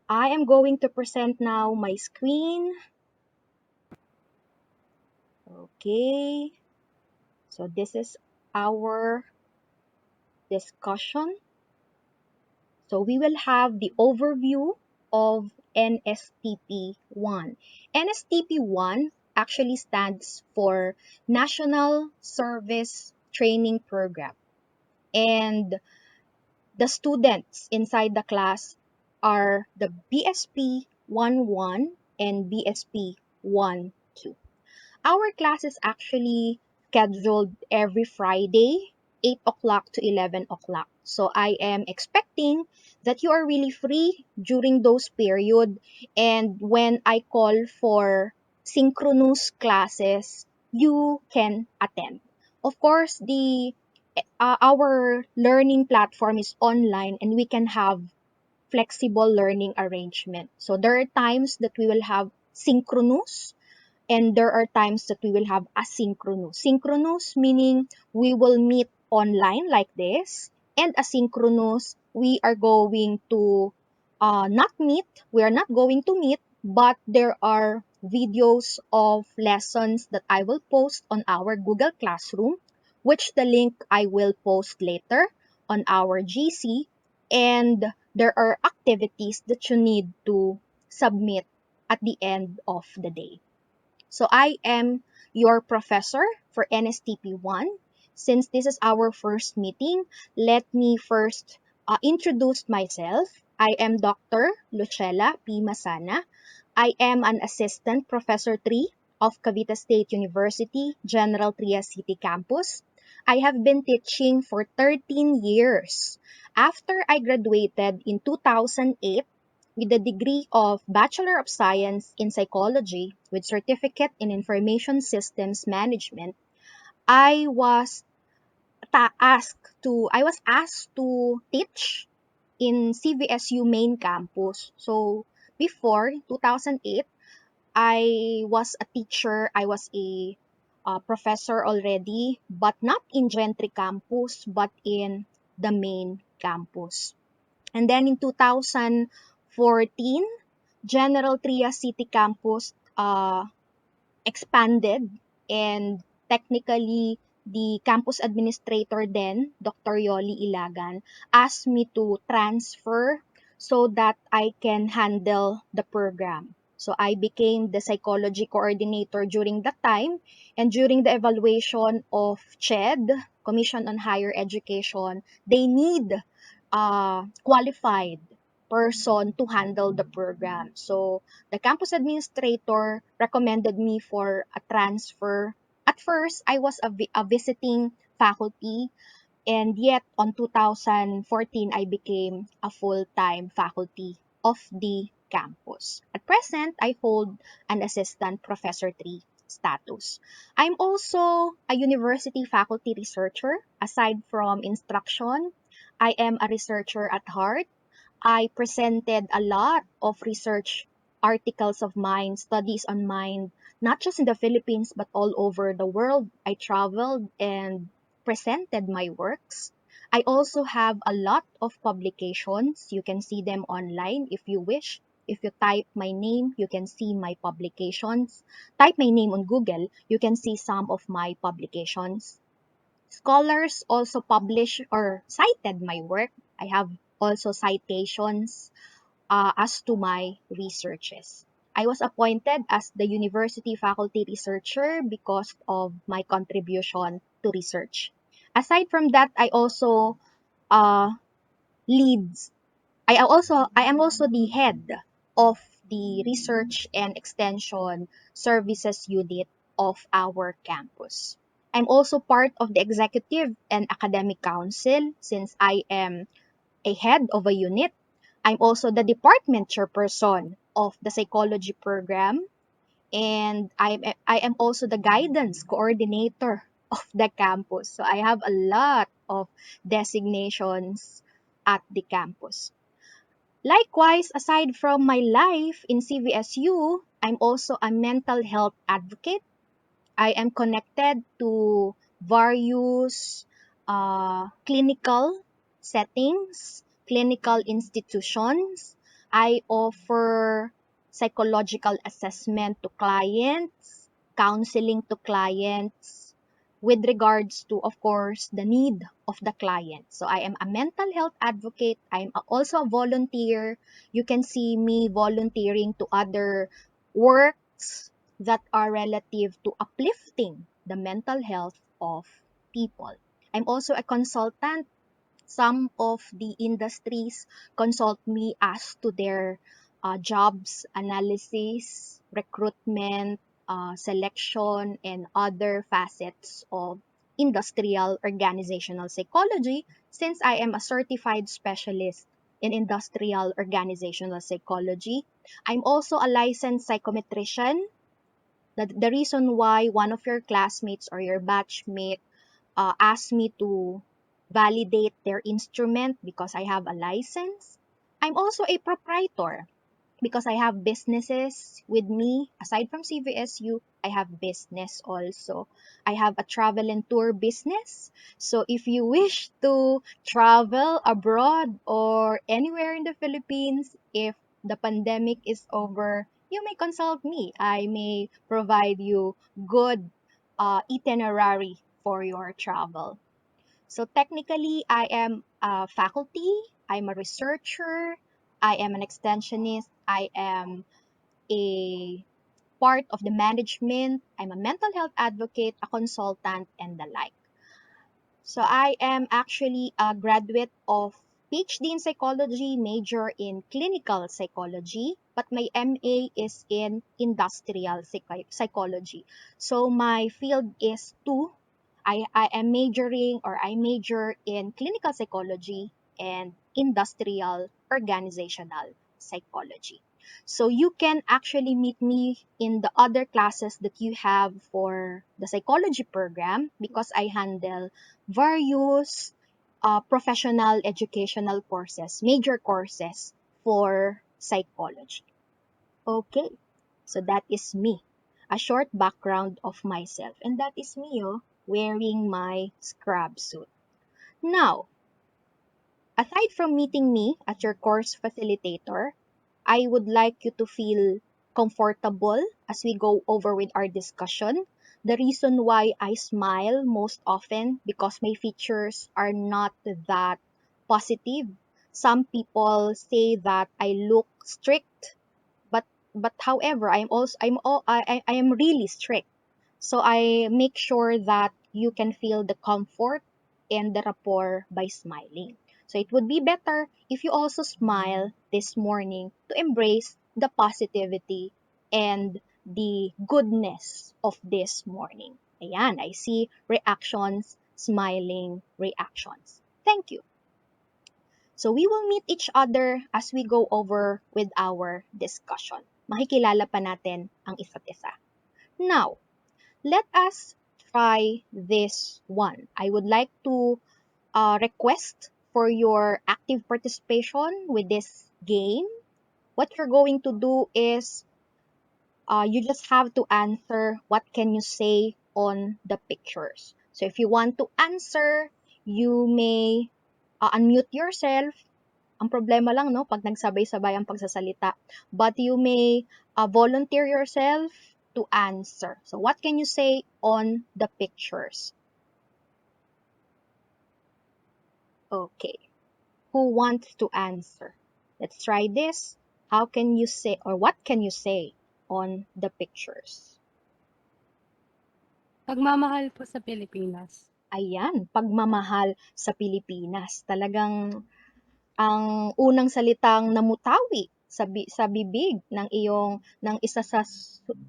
I am going to present now my screen. Okay, so this is our discussion. So we will have the overview of NSTP 1. NSTP 1 actually stands for National Service Training Program. And the students inside the class are the BSP 11 and BSP 12. Our class is actually scheduled every Friday, 8 o'clock to 11 o'clock. So I am expecting that you are really free during those period, and when I call for synchronous classes, you can attend. Of course, the our learning platform is online and we can have flexible learning arrangement. So there are times that we will have synchronous and there are times that we will have asynchronous. Synchronous meaning we will meet online like this, and asynchronous we are going to not meet. We are not going to meet, but there are videos of lessons that I will post on our Google Classroom, which the link I will post later on our GC, and there are activities that you need to submit at the end of the day. So I am your professor for NSTP 1. Since this is our first meeting, let me first introduce myself. I am Dr. Lucella P. Masana. I am an assistant professor 3 of Cavite State University, General Trias City Campus. I have been teaching for 13 years. After I graduated in 2008, with a degree of Bachelor of Science in Psychology with certificate in Information Systems Management, I was I was asked to teach in CVSU main campus. So before 2008, I was a teacher, I was a professor already, but not in Gentry campus, but in the main campus. And then in 2014, General Trias City Campus expanded, and technically the campus administrator then, Dr. Yoli Ilagan, asked me to transfer so that I can handle the program. So I became the psychology coordinator during that time, and during the evaluation of CHED, Commission on Higher Education, they need qualified person to handle the program. So the campus administrator recommended me for a transfer. At first, I was a visiting faculty, and yet on 2014, I became a full-time faculty of the campus. At present, I hold an assistant professor 3 status. I'm also a university faculty researcher. Aside from instruction, I am a researcher at heart. I presented a lot of research articles of mine, studies on mine, not just in the Philippines, but all over the world. I traveled and presented my works. I also have a lot of publications. You can see them online if you wish. If you type my name, you can see my publications. Type my name on Google, you can see some of my publications. Scholars also publish or cited my work. I have also citations as to my researches. I was appointed as the university faculty researcher because of my contribution to research. Aside from that, I also uh, leads. I am also the head of the research and extension services unit of our campus. I'm also part of the executive and academic council since I am a head of a unit. I'm also the department chairperson of the psychology program, and I am also the guidance coordinator of the campus. So I have a lot of designations at the campus. Likewise, aside from my life in CVSU, I'm also a mental health advocate. I am connected to various clinical settings, clinical institutions. I offer psychological assessment to clients, counseling to clients with regards to, of course, the need of the client. So I am a mental health advocate. I'm also a volunteer. You can see me volunteering to other works that are relative to uplifting the mental health of people. I'm also a consultant. Some of the industries consult me as to their jobs analysis, recruitment, selection, and other facets of industrial organizational psychology, since I am a certified specialist in industrial organizational psychology. I'm also a licensed psychometrician. The reason why one of your classmates or your batchmate asked me to validate their instrument because I have a license. I'm also a proprietor because I have businesses with me. Aside from CVSU, I have business also. I have a travel and tour business. So if you wish to travel abroad or anywhere in the Philippines, if the pandemic is over, you may consult me. I may provide you good itinerary for your travel. So technically, I am a faculty, I'm a researcher, I am an extensionist, I am a part of the management, I'm a mental health advocate, a consultant, and the like. So I am actually a graduate of PhD in psychology, major in clinical psychology, but my MA is in industrial psychology. So my field is two. I am majoring or I major in clinical psychology and industrial organizational psychology. So you can actually meet me in the other classes that you have for the psychology program because I handle various professional educational courses, major courses for psychology. Okay, so that is me. A short background of myself. And that is me, wearing my scrub suit. Now, aside from meeting me as your course facilitator, I would like you to feel comfortable as we go over with our discussion. The reason why I smile most often because my features are not that positive. Some people say that I look strict, but however, I am really strict. So I make sure that you can feel the comfort and the rapport by smiling. So it would be better if you also smile this morning to embrace the positivity and the goodness of this morning. Ayan, I see reactions, smiling reactions. Thank you. So we will meet each other as we go over with our discussion. Makikilala pa natin ang isa't isa. Now, let us try this one. I would like to request for your active participation with this game. What you're going to do is you just have to answer what can you say on the pictures. So if you want to answer, you may unmute yourself. Ang problema lang, no, pag nagsabay-sabay ang pagsasalita. But you may volunteer yourself to answer. So what can you say on the pictures? Okay. Who wants to answer? Let's try this. How can you say, or what can you say on the pictures? Pagmamahal po sa Pilipinas. Ayan, pagmamahal sa Pilipinas. Talagang ang unang salitang namutawi sa bibig ng isa sa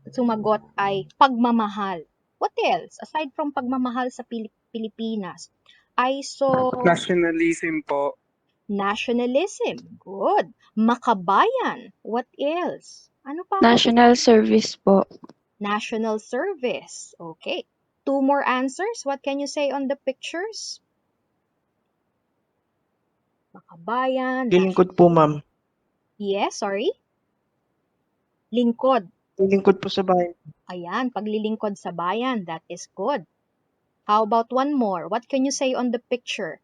sumagot ay pagmamahal. What else? Aside from pagmamahal sa Pilipinas, I saw Nationalism po. nationalism. Good. Makabayan. What else? Ano pa? National service po. National service. Okay. Two more answers. What can you say on the pictures? Makabayan. Lilingkod po, ma'am. Yes, sorry. Lingkod. Lilingkod po sa bayan. Ayan, paglilingkod sa bayan. That is good. How about one more? What can you say on the picture?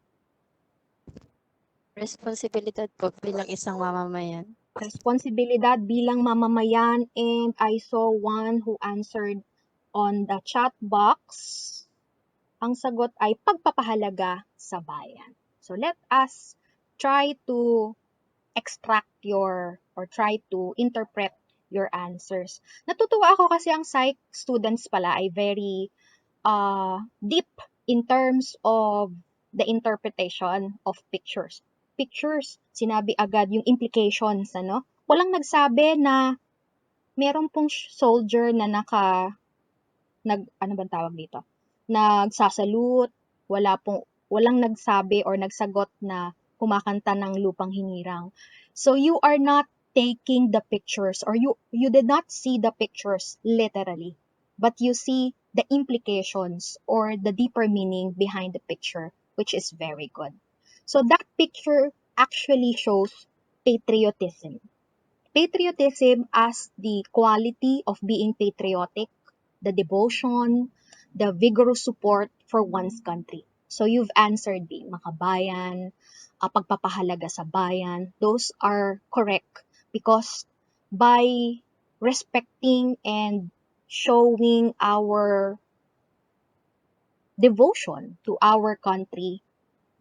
Responsibilidad po bilang isang mamamayan. responsibilidad bilang mamamayan, and I saw one who answered on the chat box. Ang sagot ay pagpapahalaga sa bayan. So let us try to extract your or try to interpret your answers. Natutuwa ako kasi ang psych students pala ay very deep in terms of the interpretation of pictures. Pictures, sinabi agad yung implications, ano? Walang nagsabi na meron pong soldier na ano bang tawag dito? Nagsasalute, walang nagsabi or nagsagot na kumakanta ng lupang hinirang. So you are not taking the pictures, or you did not see the pictures literally, but you see the implications or the deeper meaning behind the picture, which is very good. So that picture actually shows patriotism. Patriotism as the quality of being patriotic, the devotion, the vigorous support for one's country. So you've answered B, makabayan, pagpapahalaga sa bayan. Those are correct because by respecting and showing our devotion to our country,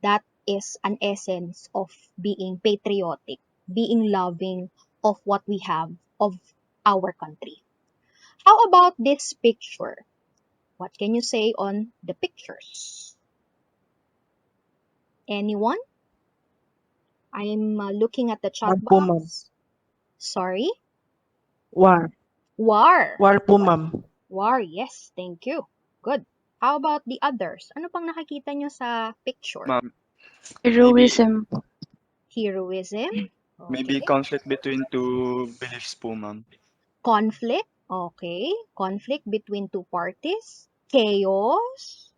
that is an essence of being patriotic, being loving of what we have, of our country. How about this picture? What can you say on the pictures? Anyone? I'm looking at the chat War po, ma'am. box. Sorry? War. War. War po, ma'am. War, yes. Thank you. Good. How about the others? Ano pang nakakita nyo sa picture? Ma'am, Heroism. Heroism. maybe Okay. conflict between two beliefs po, ma'am. Conflict. Okay. Conflict between two parties. Chaos.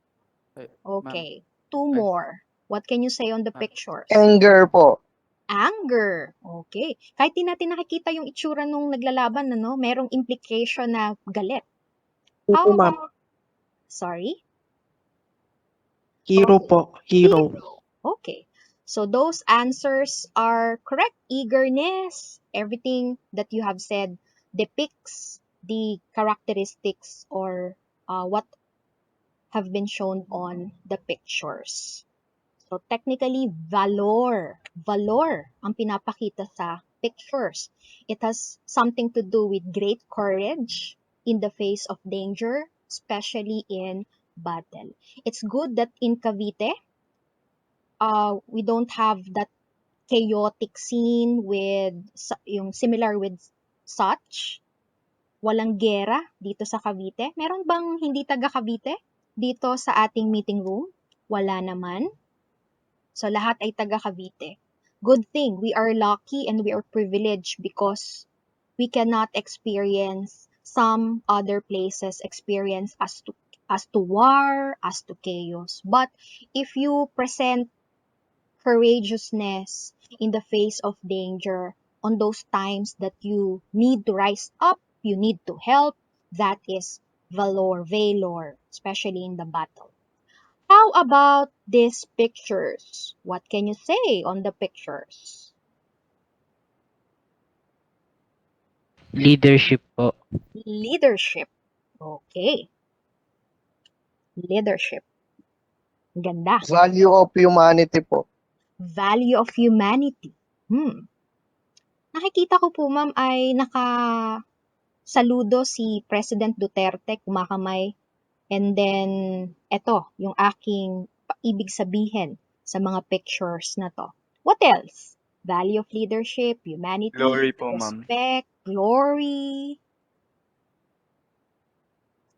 Okay. Two more. What can you say on the pictures? Anger po. Anger. Okay. Kahit di natin nakikita yung itsura nung naglalaban, ano, merong implication na galit. How Opo, ma'am. about, sorry? Hero Okay. po. Hero. Okay. So those answers are correct. Eagerness, everything that you have said depicts the characteristics or what have been shown on the pictures. So technically, valor. Valor ang pinapakita sa pictures. It has something to do with great courage in the face of danger, especially in battle. It's good that in Cavite, we don't have that chaotic scene with yung similar with such. Walang gera dito sa Cavite. Meron bang hindi taga Cavite dito sa ating meeting room? Wala naman. So lahat ay taga Cavite. Good thing, we are lucky and we are privileged because we cannot experience some other places experience as to war, as to chaos. But if you present courageousness in the face of danger, on those times that you need to rise up, you need to help, that is valor, especially in the battle. How about these pictures? What can you say on the pictures? Leadership po. Leadership. Okay. Leadership. Ganda. Value of humanity po. Value of humanity. Nakikita ko po, ma'am, ay saludo si President Duterte, kumakamay. And then, eto, yung aking ibig sabihin sa mga pictures na to. What else? Value of leadership, humanity, Glory po, ma'am. respect, glory.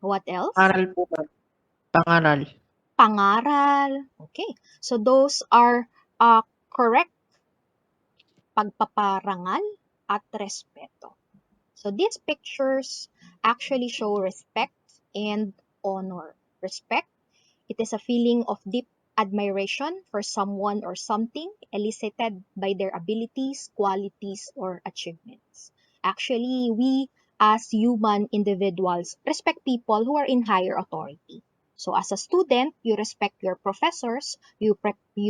What else? Pangaral po, ma'am. Pangaral. Pangaral. Okay. So those are correct. Pagpaparangal at respeto. So these pictures actually show respect and honor. Respect, it is a feeling of deep admiration for someone or something elicited by their abilities, qualities, or achievements. Actually, we as human individuals respect people who are in higher authority. So as a student, you respect your professors, you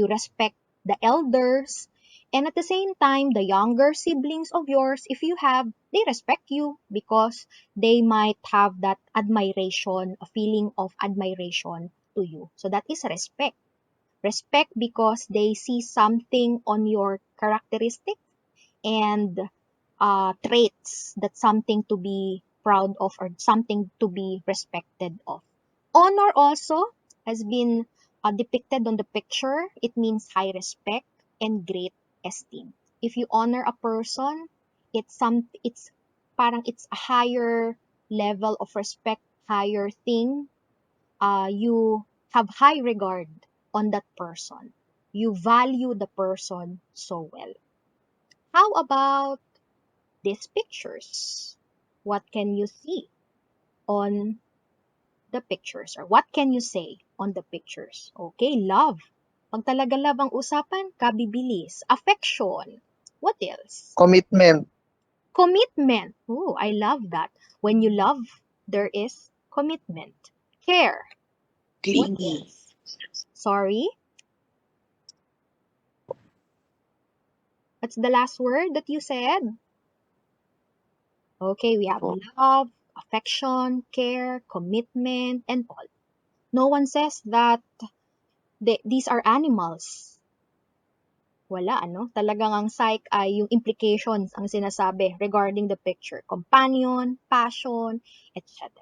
respect the elders, And at the same time, the younger siblings of yours, if you have, they respect you because they might have that admiration, a feeling of admiration to you. So that is respect. Respect because they see something on your characteristics and traits, that's something to be proud of or something to be respected of. Honor also has been depicted on the picture. It means high respect and great esteem. If you honor a person, it's parang it's a higher level of respect, higher thing. You have high regard on that person. You value the person so well. How about these pictures? What can you see on the pictures? Or what can you say on the pictures? Okay, love. Pag talaga love ang usapan, kabibilis. Affection. What else? Commitment. Commitment. Oh, I love that. When you love, there is commitment. Care. What Clingy. else? Sorry? What's the last word that you said? Okay, we have Po. love, affection, care, commitment, and all. No one says that these are animals. Wala, ano? Talagang ang psych ay yung implications ang sinasabi regarding the picture. Companion, passion, etc.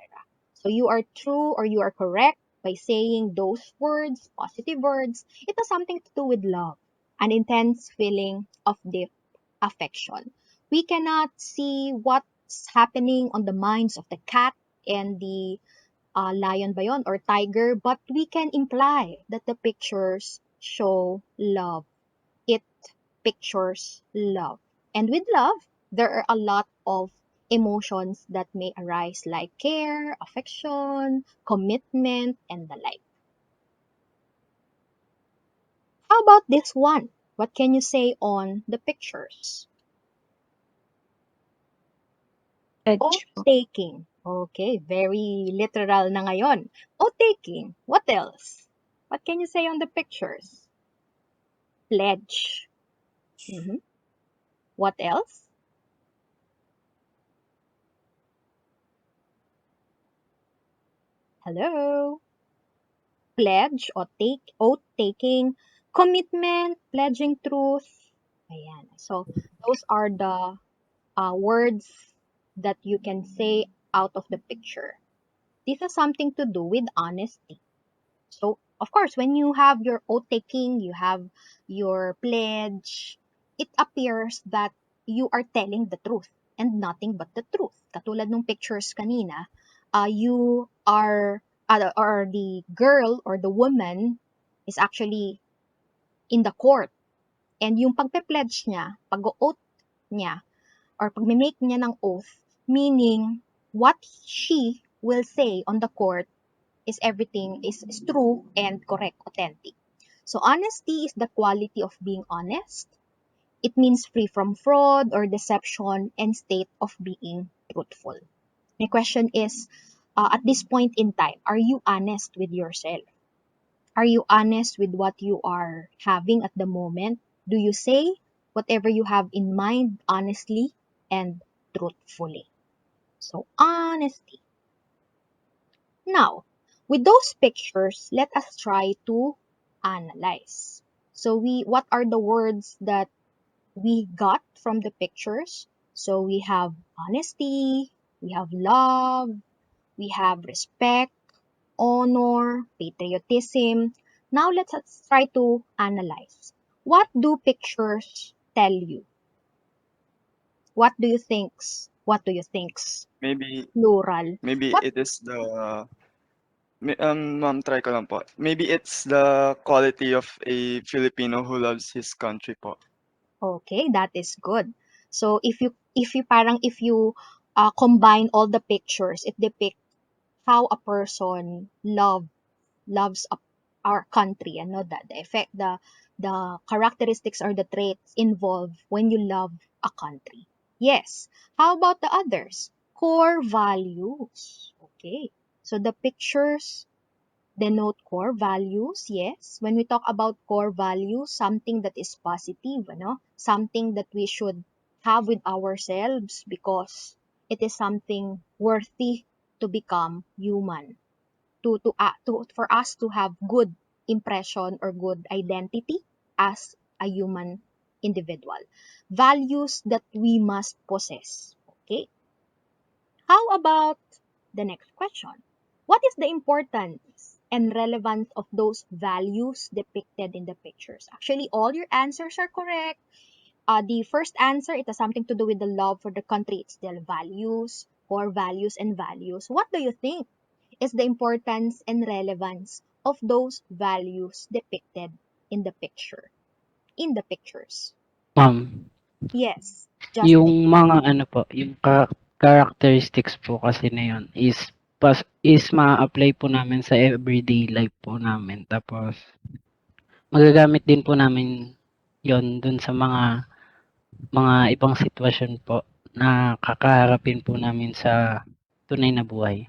So you are true or you are correct by saying those words, positive words. It has something to do with love, an intense feeling of deep affection. We cannot see what's happening on the minds of the cat and the lion ba yun, or tiger, but we can imply that the pictures show love. It pictures love. And with love, there are a lot of emotions that may arise like care, affection, commitment, and the like. How about this one? What can you say on the pictures? Edge po. Oath-taking. Okay, very literal na ngayon. Oath-taking. What else? What can you say on the pictures? Pledge. Mhm. What else? Hello? Pledge o oath-taking, commitment, pledging truth. Ayan. So, those are the words that you can say out of the picture. This has something to do with honesty. So, of course, when you have your oath taking, you have your pledge, it appears that you are telling the truth and nothing but the truth. Katulad ng pictures kanina, you are, or the girl or the woman is actually in the court. And yung pagpe-pledge niya, pag-oath niya, or pag-make niya ng oath, meaning what she will say on the court is everything is true and correct, authentic. So honesty is the quality of being honest. It means free from fraud or deception and state of being truthful. My question is, at this point in time, are you honest with yourself? Are you honest with what you are having at the moment? Do you say whatever you have in mind honestly and truthfully? So honesty. Now, with those pictures, let us try to analyze. So what are the words that we got from the pictures? So we have honesty, we have love, we have respect, honor, patriotism. Now let's try to analyze. What do pictures tell you? What do you thinks? What do you thinks? Maybe Plural. maybe What it is ma'am, try ko lang po. Maybe it's the quality of a Filipino who loves his country po. Okay, that is good. So if you combine all the pictures, it depicts how a person loves our country, and know that the effect, the characteristics or the traits involved when you love a country. Yes. How about the others? Core values. Okay. So the pictures denote core values. Yes, when we talk about core values, something that is positive, something that we should have with ourselves because it is something worthy to become human, for us to have good impression or good identity as a human individual. Values that we must possess. Okay. How about the next question? What is the importance and relevance of those values depicted in the pictures? Actually, all your answers are correct. The first answer, it has something to do with the love for the country. It's the values, core values, and values. What do you think is the importance and relevance of those values depicted in the picture? In the pictures. Ma'am, Yes, yung Justin. mga ano po, yung characteristics po kasi na yun is ma-apply po namin sa everyday life po namin. Tapos magagamit din po namin yon dun sa mga ibang sitwasyon po na kakaharapin po namin sa tunay na buhay.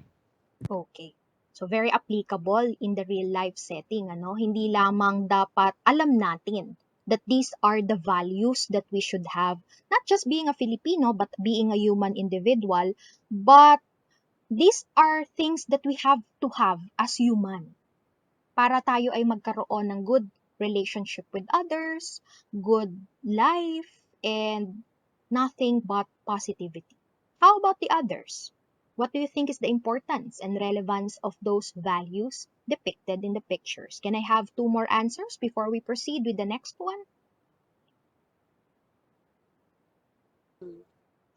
Okay. So very applicable in the real life setting, ano? Hindi lamang dapat alam natin that these are the values that we should have, not just being a Filipino, but being a human individual, but these are things that we have to have as human para tayo ay magkaroon ng good relationship with others, good life, and nothing but positivity. How about the others? What do you think is the importance and relevance of those values depicted in the pictures? Can I have two more answers before we proceed with the next one?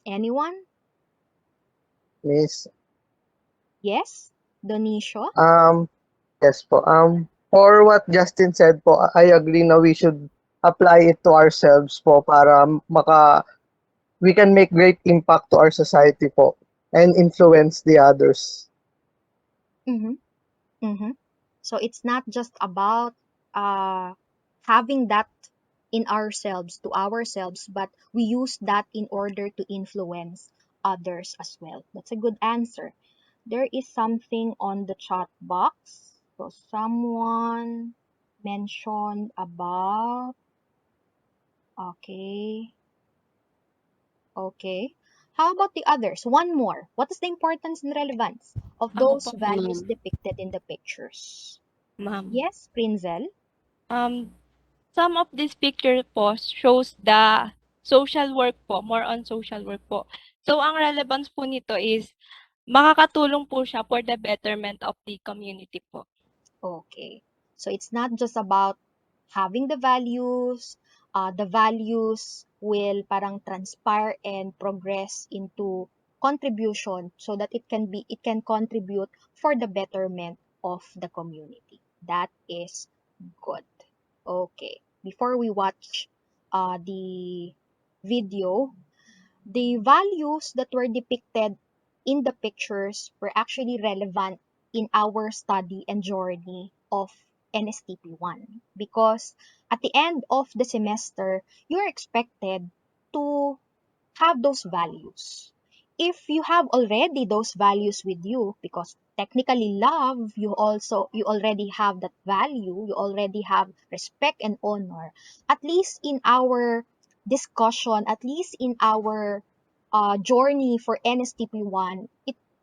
Anyone? Miss. Yes? Donisha? Um, yes po. For what Justin said po, I agree na we should apply it to ourselves po para we can make great impact to our society po and influence the others. Mm-hmm. Mm-hmm. So it's not just about uh, having that in ourselves, to ourselves, but we use that in order to influence others as well. That's a good answer. There is something on the chat box. So someone mentioned about, okay, okay. How about the others? One more. What is the importance and relevance of Ako those po, values ma'am. depicted in the pictures? Ma'am. Yes, Prinzel? Um, some of this picture po shows the social work po, more on social work po. So, ang relevance po nito is makakatulong po siya for the betterment of the community po. Okay. So it's not just about having the values will parang transpire and progress into contribution so that it can contribute for the betterment of the community. That is good. Okay. Before we watch the video, the values that were depicted in the pictures were actually relevant in our study and journey of NSTP1 because at the end of the semester, you're expected to have those values. If you have already those values with you, because technically love, you already have that value, you already have respect and honor. At least in our discussion, at least in our journey for NSTP1,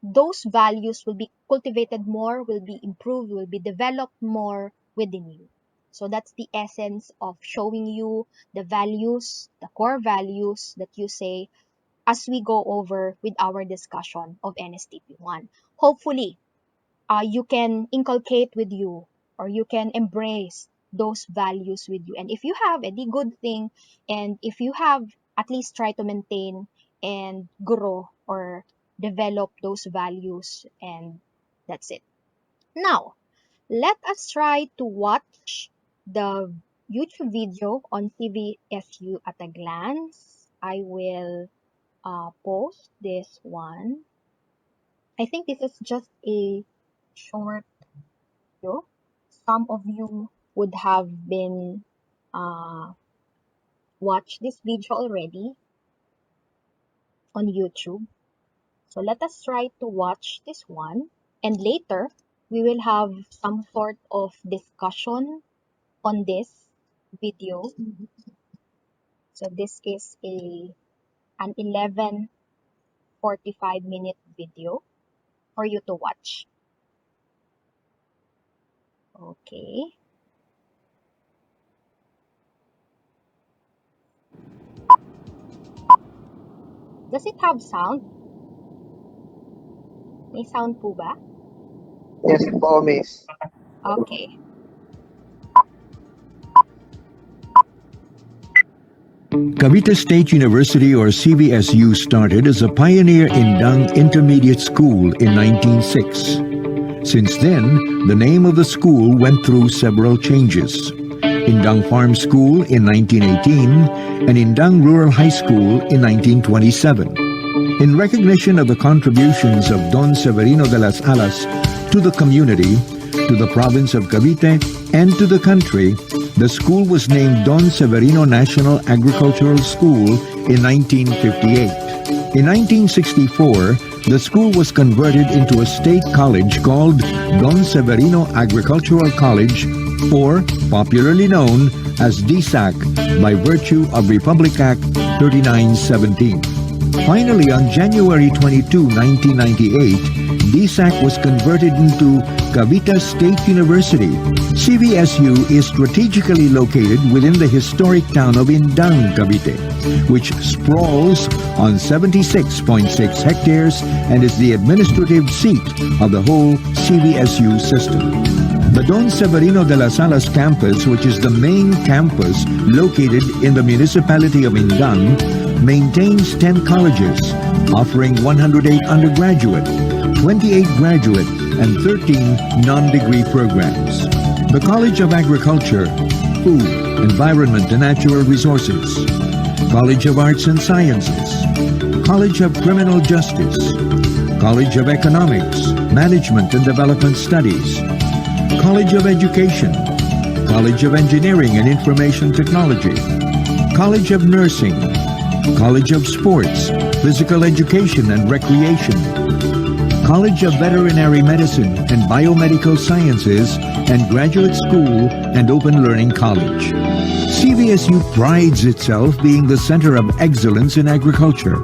those values will be cultivated more, will be improved, will be developed more within you. So that's the essence of showing you the values, the core values that you say as we go over with our discussion of NSTP1. Hopefully, you can inculcate with you or you can embrace those values with you. And if you have any good thing, and if you have at least try to maintain and grow or develop those values, and that's it. Now, let us try to watch the YouTube video on CVSU at a glance. I will post this one. I think this is just a short video. Some of you would have been watched this video already on YouTube. So let us try to watch this one, and later we will have some sort of discussion on this video. So this is an 11:45-minute video for you to watch. Okay. Does it have sound? May sound po ba? Yes po, miss. Okay. Cavite State University, or CVSU, started as a pioneer Indang Intermediate School in 1906. Since then, the name of the school went through several changes. Indang Farm School in 1918 and Indang Rural High School in 1927. In recognition of the contributions of Don Severino de las Alas to the community, to the province of Cavite, and to the country, the school was named Don Severino National Agricultural School in 1958. In 1964, the school was converted into a state college called Don Severino Agricultural College, or popularly known as DSAC, by virtue of Republic Act 3917. Finally, on January 22, 1998, DSAC was converted into Cavite State University. CVSU is strategically located within the historic town of Indang, Cavite, which sprawls on 76.6 hectares and is the administrative seat of the whole CVSU system. The Don Severino de las Alas campus, which is the main campus located in the municipality of Indang, maintains 10 colleges, offering 108 undergraduate, 28 graduate, and 13 non-degree programs. The College of Agriculture, Food, Environment and Natural Resources, College of Arts and Sciences, College of Criminal Justice, College of Economics, Management and Development Studies, College of Education, College of Engineering and Information Technology, College of Nursing, College of Sports, Physical Education and Recreation, College of Veterinary Medicine and Biomedical Sciences, and Graduate School and Open Learning College. CVSU prides itself being the center of excellence in agriculture.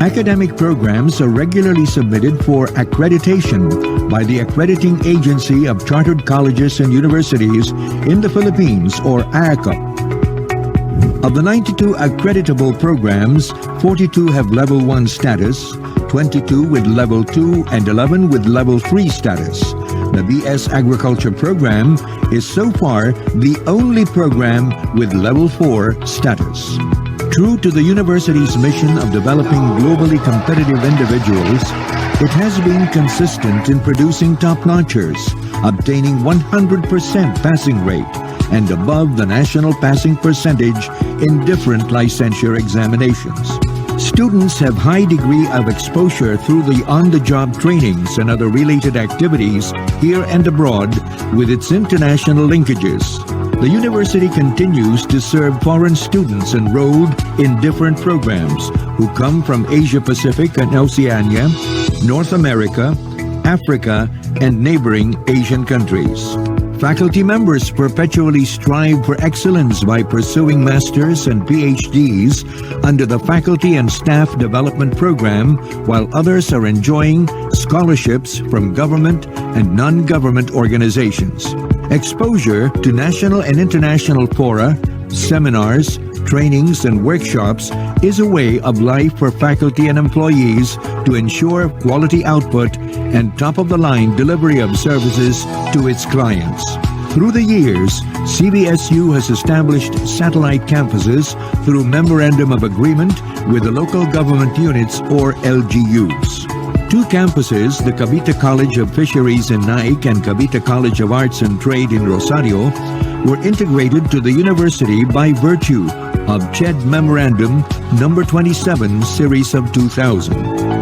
Academic programs are regularly submitted for accreditation by the Accrediting Agency of Chartered Colleges and Universities in the Philippines, or AACUP. Of the 92 accreditable programs, 42 have Level 1 status, 22 with Level 2, and 11 with Level 3 status. The BS Agriculture program is so far the only program with Level 4 status. True to the university's mission of developing globally competitive individuals, it has been consistent in producing top-notchers, obtaining 100% passing rate and above the national passing percentage in different licensure examinations. Students have high degree of exposure through the on-the-job trainings and other related activities here and abroad with its international linkages. The university continues to serve foreign students enrolled in different programs who come from Asia Pacific and Oceania, North America, Africa, and neighboring Asian countries. Faculty members perpetually strive for excellence by pursuing masters and PhDs under the Faculty and Staff Development Program, while others are enjoying scholarships from government and non-government organizations. Exposure to national and international fora, seminars, trainings, and workshops is a way of life for faculty and employees to ensure quality output and top-of-the-line delivery of services to its clients. Through the years, CVSU has established satellite campuses through Memorandum of Agreement with the local government units, or LGUs. Two campuses, the Cavite College of Fisheries in Naik and Cavite College of Arts and Trade in Rosario, were integrated to the university by virtue of CHED Memorandum number 27, Series of 2000.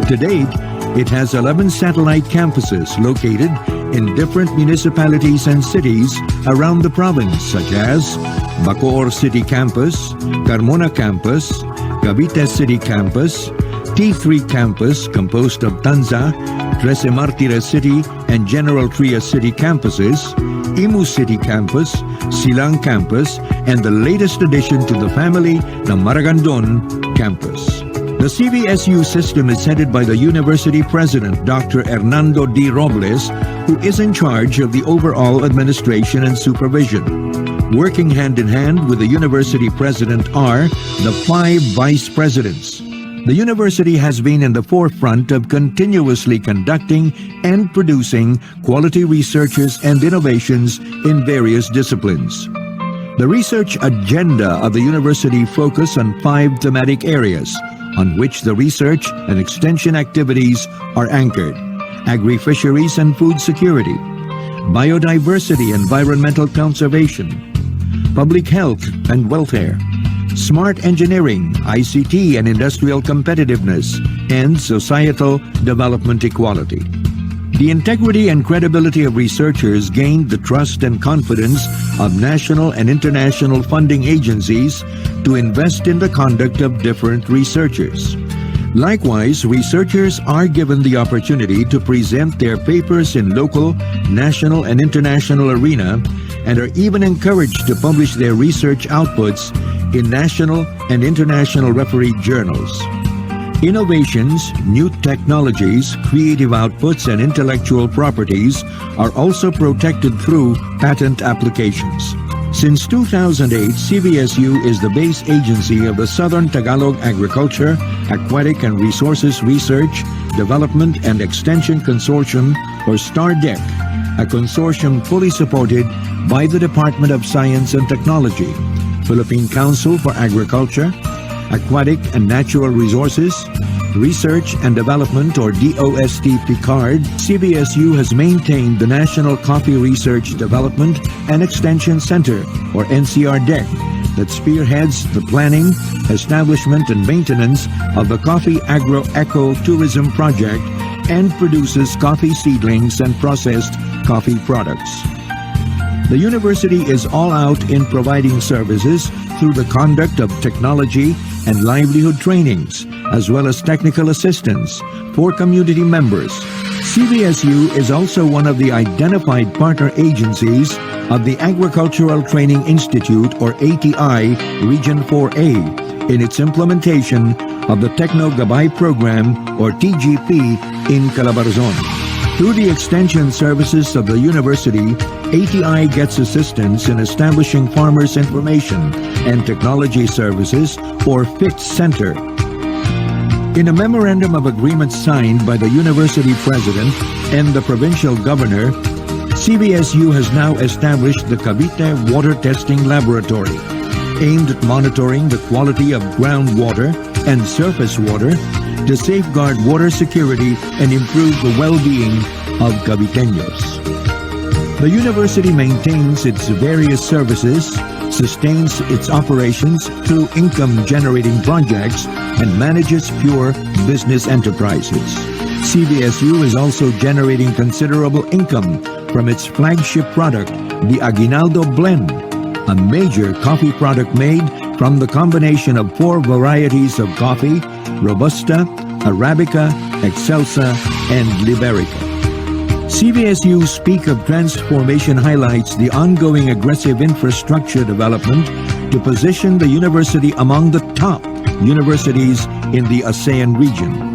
To date, it has 11 satellite campuses located in different municipalities and cities around the province, such as Bacoor City Campus, Carmona Campus, Cavite City Campus, T3 Campus composed of Tanza, Trece Martires City and General Trias City campuses, Imu City Campus, Silang Campus, and the latest addition to the family, the Maragondon Campus. The CVSU system is headed by the University President, Dr. Hernando D. Robles, who is in charge of the overall administration and supervision. Working hand in hand with the University President are the 5 Vice Presidents. The university has been in the forefront of continuously conducting and producing quality researches and innovations in various disciplines. The research agenda of the university focus on 5 thematic areas on which the research and extension activities are anchored: agri-fisheries and food security, biodiversity, environmental conservation, public health and welfare, smart engineering, ICT and industrial competitiveness, and societal development equality. The integrity and credibility of researchers gained the trust and confidence of national and international funding agencies to invest in the conduct of different researchers. Likewise, researchers are given the opportunity to present their papers in local, national, and international arena, and are even encouraged to publish their research outputs in national and international refereed journals. Innovations, new technologies, creative outputs, and intellectual properties are also protected through patent applications. Since 2008, CVSU is the base agency of the Southern Tagalog Agriculture, Aquatic and Resources Research, Development and Extension Consortium, or STARDEC, a consortium fully supported by the Department of Science and Technology, Philippine Council for Agriculture, Aquatic and Natural Resources, Research and Development, or DOST Picard. CVSU has maintained the National Coffee Research Development and Extension Center, or NCRDEC, that spearheads the planning, establishment, and maintenance of the Coffee Agro-Eco-Tourism Project and produces coffee seedlings and processed coffee products. The university is all out in providing services through the conduct of technology and livelihood trainings, as well as technical assistance for community members. CVSU is also one of the identified partner agencies of the Agricultural Training Institute, or ATI, Region 4A, in its implementation of the Techno Gabay Program, or TGP, in Calabarzon. Through the extension services of the university, ATI gets assistance in establishing farmers' information and technology services, or FIT Center. In a memorandum of agreement signed by the university president and the provincial governor, CVSU has now established the Cavite Water Testing Laboratory, aimed at monitoring the quality of groundwater and surface water to safeguard water security and improve the well-being of Caviteños. The university maintains its various services, sustains its operations through income-generating projects, and manages pure business enterprises. CVSU is also generating considerable income from its flagship product, the Aguinaldo Blend, a major coffee product made from the combination of 4 varieties of coffee: Robusta, Arabica, Excelsa, and Liberica. CVSU Speak of Transformation highlights the ongoing aggressive infrastructure development to position the university among the top universities in the ASEAN region.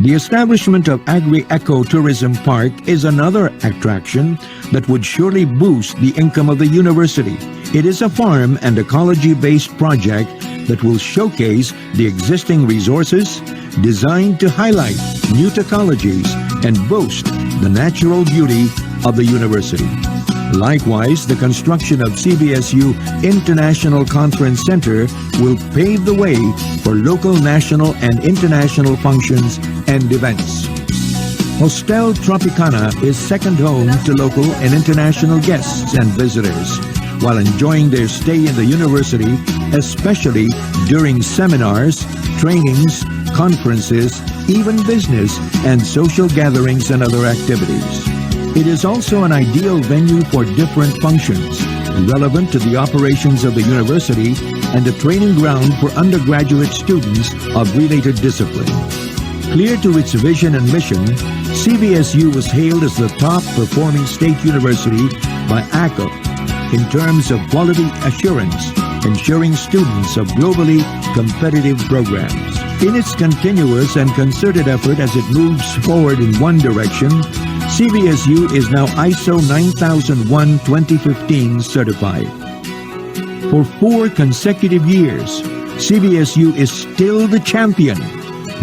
The establishment of Agri-Eco-Tourism Park is another attraction that would surely boost the income of the university. It is a farm and ecology-based project that will showcase the existing resources, designed to highlight new technologies and boast the natural beauty of the university. Likewise, the construction of CVSU International Conference Center will pave the way for local, national, and international functions and events. Hostel Tropicana is second home to local and international guests and visitors while enjoying their stay in the university, especially during seminars, trainings, conferences, even business and social gatherings and other activities. It is also an ideal venue for different functions, relevant to the operations of the university and a training ground for undergraduate students of related discipline. Clear to its vision and mission, CVSU was hailed as the top performing state university by ACO in terms of quality assurance, ensuring students of globally competitive programs. In its continuous and concerted effort as it moves forward in one direction, CVSU is now ISO 9001-2015 certified. For 4 consecutive years, CVSU is still the champion,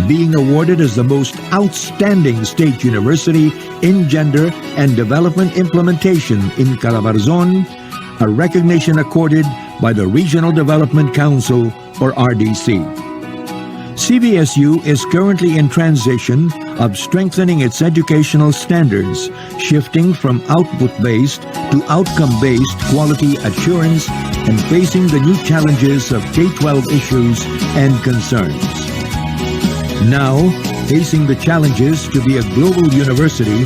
being awarded as the most outstanding state university in gender and development implementation in Calabarzon, a recognition accorded by the Regional Development Council, or RDC. CVSU is currently in transition of strengthening its educational standards, shifting from output-based to outcome-based quality assurance and facing the new challenges of K-12 issues and concerns. Now, facing the challenges to be a global university,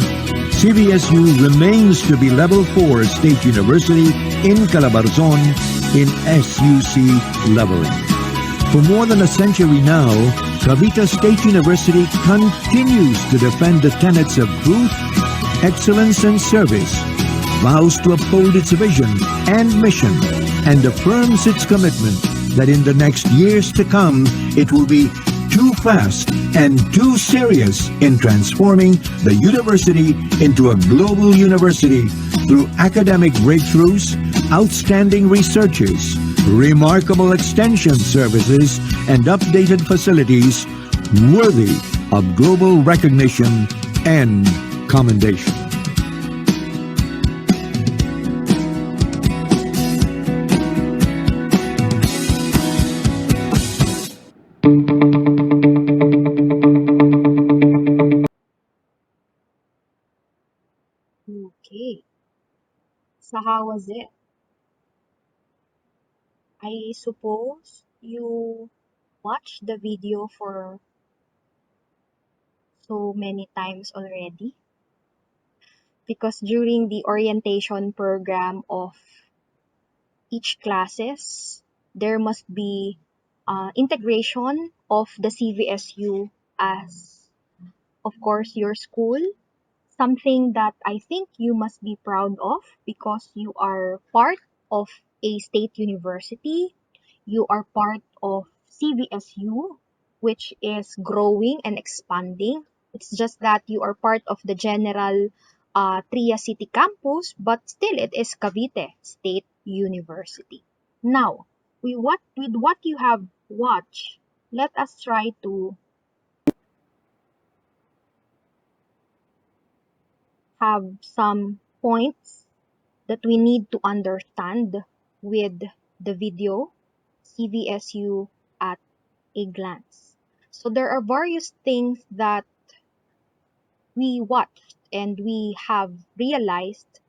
CVSU remains to be Level 4 State University in Calabarzon in SUC leveling. For more than a century now, Cavite State University continues to defend the tenets of truth, excellence, and service, vows to uphold its vision and mission, and affirms its commitment that in the next years to come, it will be too fast and too serious in transforming the university into a global university through academic breakthroughs, outstanding researches, remarkable extension services, and updated facilities worthy of global recognition and commendation. Okay. So how was it? I suppose you watched the video for so many times already because during the orientation program of each classes, there must be integration of the CVSU as, of course, your school, something that I think you must be proud of because you are part of a state university. You are part of CVSU, which is growing and expanding. It's just that you are part of the general Tria City campus, but still it is Cavite State University. Now, with what you have watched, let us try to have some points that we need to understand with the video CVSU at a glance. So there are various things that we watched and we have realized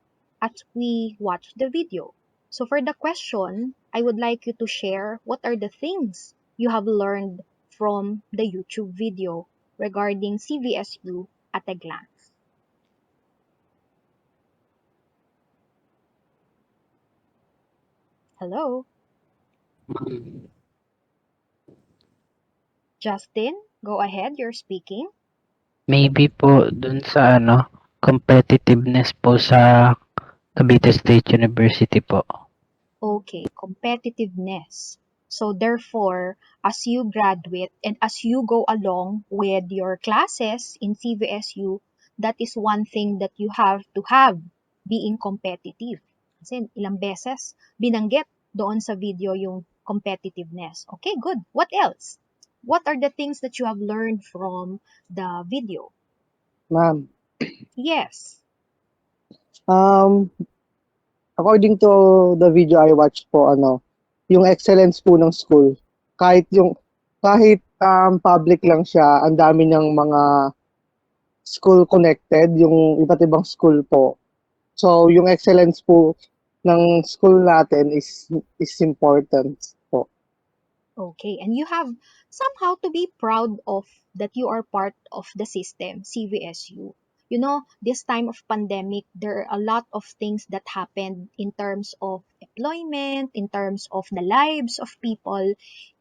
as we watch the video. So for the question, I would like you to share what are the things you have learned from the YouTube video regarding CVSU at a glance. Hello, Justin, go ahead, you're speaking. Maybe po dun sa competitiveness po sa Cavite State University po. Okay, competitiveness. So therefore, as you graduate and as you go along with your classes in CVSU, that is one thing that you have being competitive. Kasi ilang beses binanggit doon sa video yung competitiveness. Okay, good. What else? What are the things that you have learned from the video? Ma'am, Yes. um, according to the video I watched po, yung excellence po ng school, kahit public lang siya, ang dami ng mga school connected, yung iba't ibang school po. So, yung excellence po ng school natin is important po. Okay, and you have somehow to be proud of that you are part of the system, CVSU. You know, this time of pandemic, there are a lot of things that happened in terms of employment, in terms of the lives of people.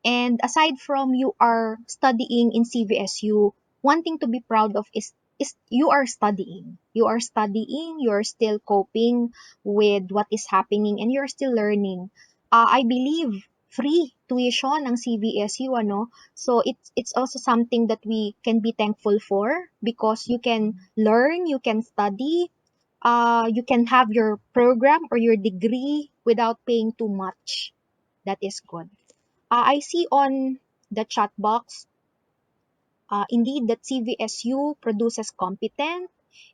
And aside from you are studying in CVSU, one thing to be proud of is is you are studying. You are studying, you're still coping with what is happening, and you're still learning. I believe free tuition ang CVSU, ano? So it's also something that we can be thankful for, because you can learn, you can study, you can have your program or your degree without paying too much. That is good. I see on the chat box, indeed, that CVSU produces competent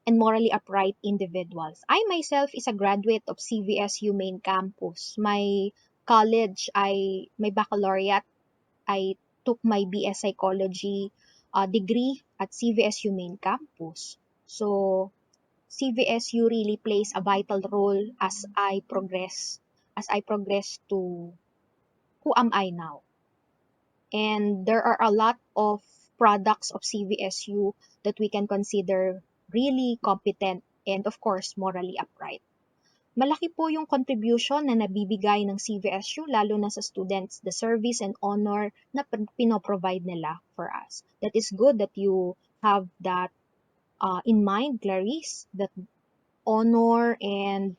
and morally upright individuals. I myself is a graduate of CVSU main campus. My college, my baccalaureate, I took my BS psychology degree at CVSU main campus. So CVSU really plays a vital role as I progress to who am I now. And there are a lot of products of CVSU that we can consider really competent and of course morally upright. Malaki po yung contribution na nabibigay ng CVSU lalo na sa students, the service and honor na pinoprovide nila for us. That is good that you have that in mind, Clarice, that honor and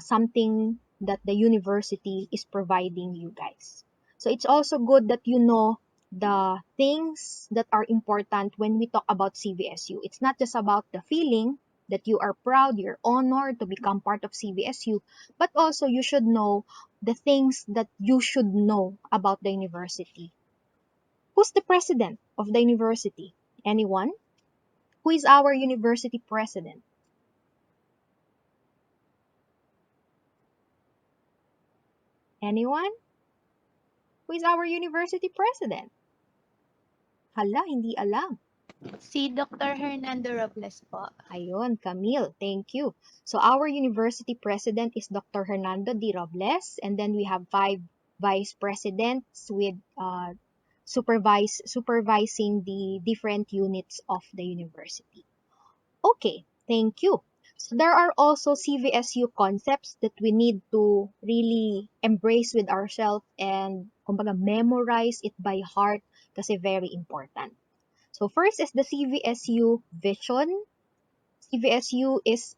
something that the university is providing you guys. So it's also good that you know the things that are important when we talk about CVSU. It's not just about the feeling that you are proud, you're honored to become part of CVSU, but also you should know the things that you should know about the university. Who's the president of the university? Anyone? Who is our university president? Anyone? Who is our university president? Hala, hindi alam. Si Dr. Hernando Robles po. Ayun, Camille, thank you. So our university president is Dr. Hernando D. Robles, and then we have 5 vice presidents with supervising the different units of the university. Okay, thank you. So there are also CVSU concepts that we need to really embrace with ourselves and kumbaga memorize it by heart kasi very important. So first is the CVSU vision. CVSU is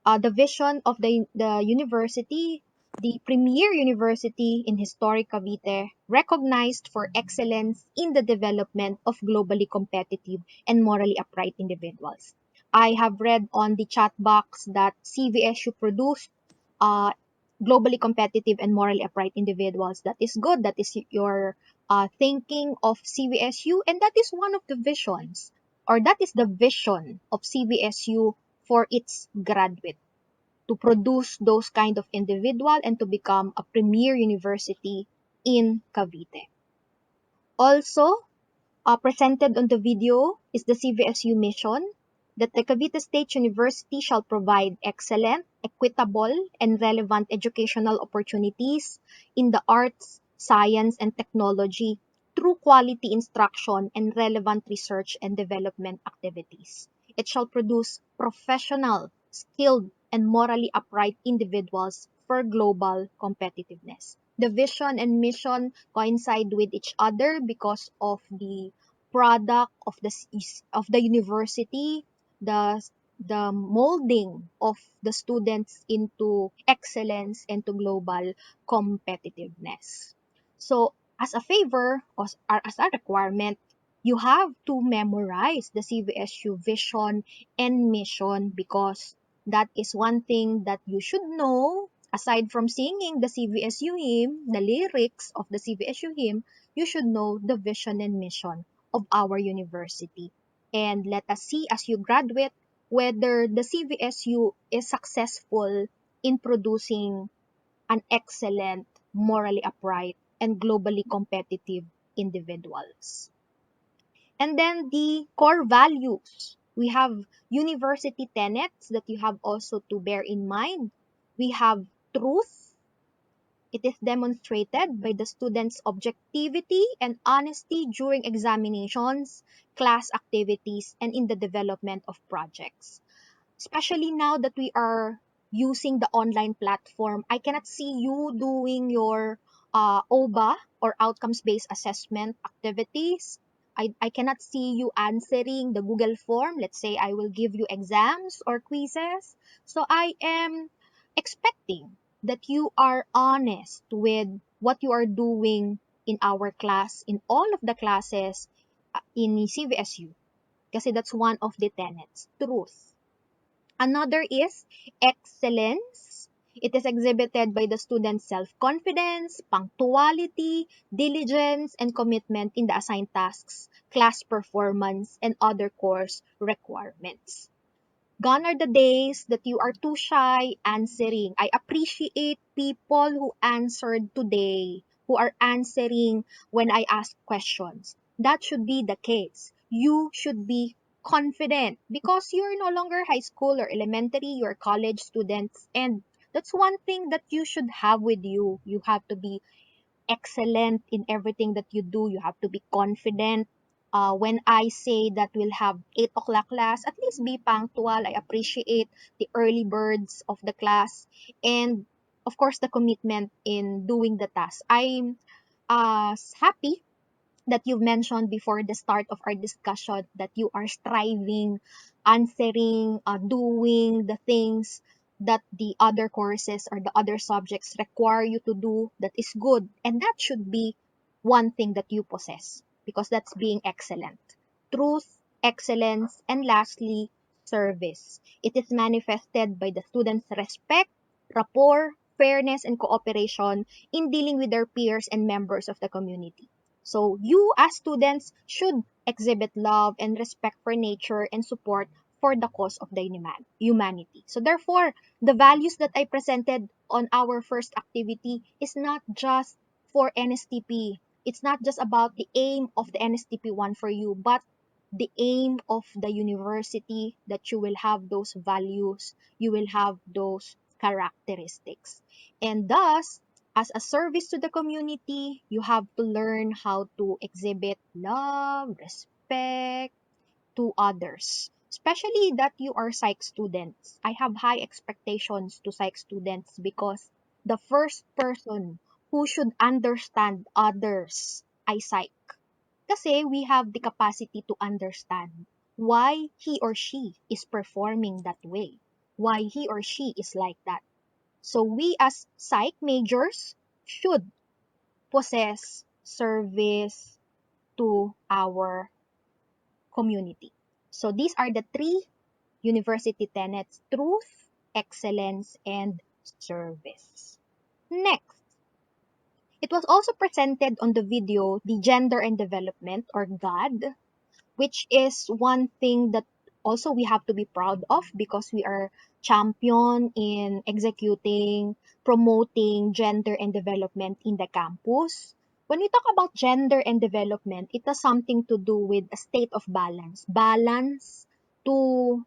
the vision of the university, the premier university in historic Cavite, recognized for excellence in the development of globally competitive and morally upright individuals. I have read on the chat box that CVSU produced uh, globally competitive and morally upright individuals. That is good. That is your thinking of CVSU, and that is one of the visions, or that is the vision of CVSU for its graduate, to produce those kind of individual and to become a premier university in Cavite. Also, presented on the video is the CVSU mission that the Cavite State University shall provide excellent, equitable, and relevant educational opportunities in the arts, science, and technology through quality instruction and relevant research and development activities. It shall produce professional, skilled, and morally upright individuals for global competitiveness. The vision and mission coincide with each other because of the product of the university, the the molding of the students into excellence and to global competitiveness. So as a favor or as a requirement, you have to memorize the CVSU vision and mission, because that is one thing that you should know. Aside from singing the CVSU hymn, the lyrics of the CVSU hymn, you should know the vision and mission of our university. And let us see as you graduate whether the CVSU is successful in producing an excellent, morally upright, and globally competitive individuals. And then the core values. We have university tenets that you have also to bear in mind. We have truth. It is demonstrated by the students' objectivity and honesty during examinations, class activities, and in the development of projects. Especially now that we are using the online platform, I cannot see you doing your OBA or outcomes based assessment activities. I cannot see you answering the Google form. Let's say I will give you exams or quizzes. So I am expecting that you are honest with what you are doing in our class, in all of the classes in CVSU. Kasi that's one of the tenets, truth. Another is excellence. It is exhibited by the student's self-confidence, punctuality, diligence, and commitment in the assigned tasks, class performance, and other course requirements. Gone are the days that you are too shy answering. I appreciate people who answered today, who are answering when I ask questions. That should be the case. You should be confident because you're no longer high school or elementary, you're college students. And that's one thing that you should have with you. You have to be excellent in everything that you do. You have to be confident. When I say that we'll have 8 o'clock class, at least be punctual. I appreciate the early birds of the class and, of course, the commitment in doing the task. I'm happy that you've mentioned before the start of our discussion that you are striving, answering, doing the things that the other courses or the other subjects require you to do that is good. And that should be one thing that you possess because that's being excellent. Truth, excellence, and lastly, service. It is manifested by the students' respect, rapport, fairness, and cooperation in dealing with their peers and members of the community. So you as students should exhibit love and respect for nature and support for the cause of the humanity. So therefore, the values that I presented on our first activity is not just for NSTP. It's not just about the aim of the NSTP one for you, but the aim of the university that you will have those values, you will have those characteristics. And thus, as a service to the community, you have to learn how to exhibit love, respect to others, especially that you are psych students. I have high expectations to psych students because the first person who should understand others ay psych. Kasi we have the capacity to understand why he or she is performing that way, why he or she is like that. So we as psych majors should possess service to our community. So these are the three university tenets: truth, excellence, and service. Next, it was also presented on the video the gender and development or GOD, which is one thing that also we have to be proud of because we are champion in executing, promoting gender and development in the campus. When we talk about gender and development, it has something to do with a state of balance. Balance to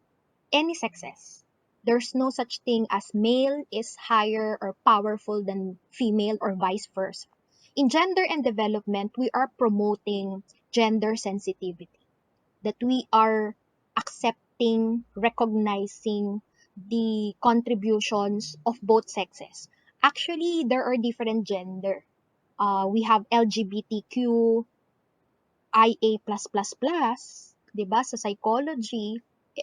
any sexes. There's no such thing as male is higher or powerful than female or vice versa. In gender and development, we are promoting gender sensitivity, that we are accepting, recognizing the contributions of both sexes. Actually, there are different gender. We have LGBTQ, IA+++, di ba, sa psychology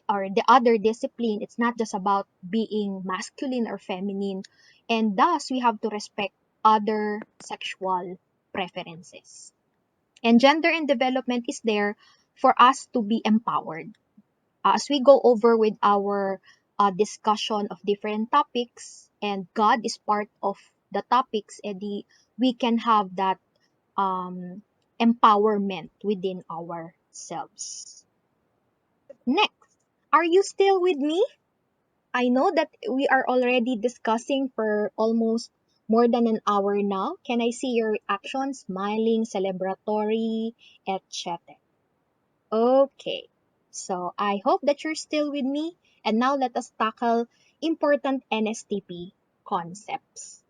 or the other discipline. It's not just about being masculine or feminine. And thus, we have to respect other sexual preferences. And gender and development is there for us to be empowered. As we go over with our discussion of different topics, and God is part of the topics, we can have that um, empowerment within ourselves. Next, are you still with me? I know that we are already discussing for almost more than an hour now. Can I see your reactions, smiling, celebratory, etc.? Okay, so I hope that you're still with me. And now let us tackle important NSTP concepts.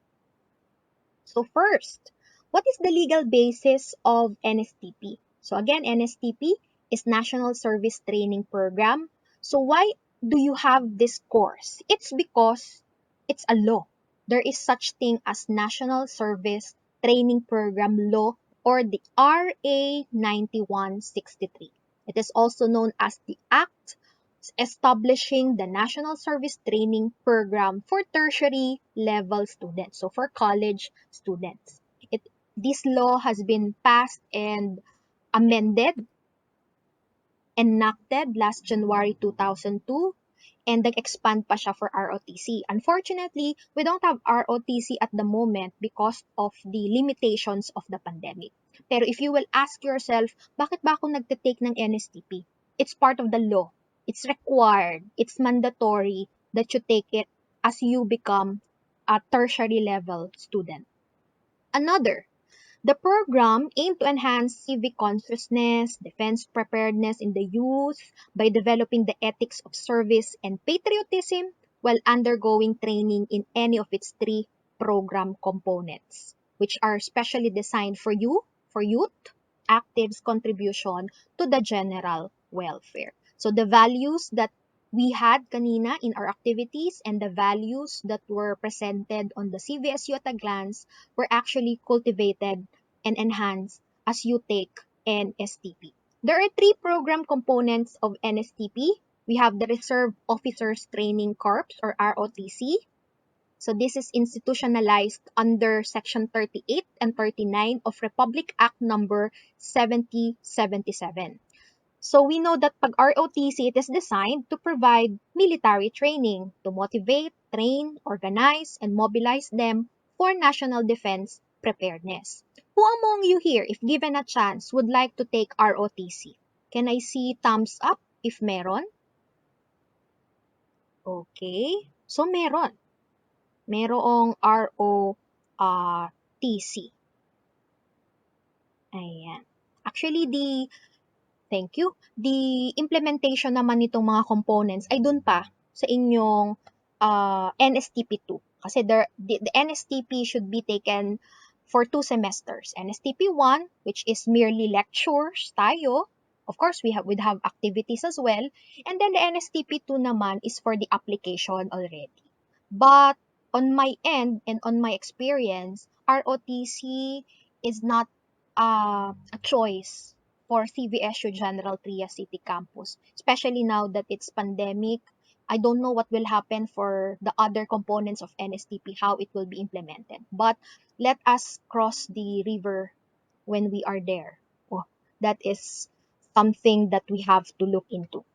So first, what is the legal basis of NSTP? So again, NSTP is National Service Training Program. So why do you have this course? It's because it's a law. There is such thing as National Service Training Program law or the RA 9163. It is also known as the Act establishing the National Service Training Program for tertiary level students, so for college students. This law has been passed and amended, enacted last January 2002, and nag-expand pa siya for ROTC. Unfortunately, we don't have ROTC at the moment because of the limitations of the pandemic. Pero if you will ask yourself, bakit ba ako nagtitake ng NSTP? It's part of the law. It's required. It's mandatory that you take it as you become a tertiary level student. The program aimed to enhance civic consciousness, defense preparedness in the youth by developing the ethics of service and patriotism while undergoing training in any of its three program components, which are specially designed for youth, actives contribution to the general welfare. So the values that we had kanina in our activities and the values that were presented on the CVSU at a glance were actually cultivated and enhanced as you take NSTP. There are three program components of NSTP. We have the Reserve Officers Training Corps or ROTC. So this is institutionalized under Section 38 and 39 of Republic Act number 7077. So we know that pag ROTC, it is designed to provide military training to motivate, train, organize, and mobilize them for national defense preparedness. Who among you here, if given a chance, would like to take ROTC? Can I see thumbs up if meron? Okay. So meron. Merong ROTC. Ayan. Actually, thank you. The implementation naman nitong mga components ay dun pa sa inyong NSTP2. Kasi the NSTP should be taken for 2 semesters. NSTP1, which is merely lectures tayo. Of course, we'd have activities as well. And then the NSTP2 naman is for the application already. But on my end and on my experience, ROTC is not a choice for CVSU General Trias City Campus, especially now that it's pandemic. I don't know what will happen for the other components of NSTP, how it will be implemented. But let us cross the river when we are there. Oh, that is something that we have to look into.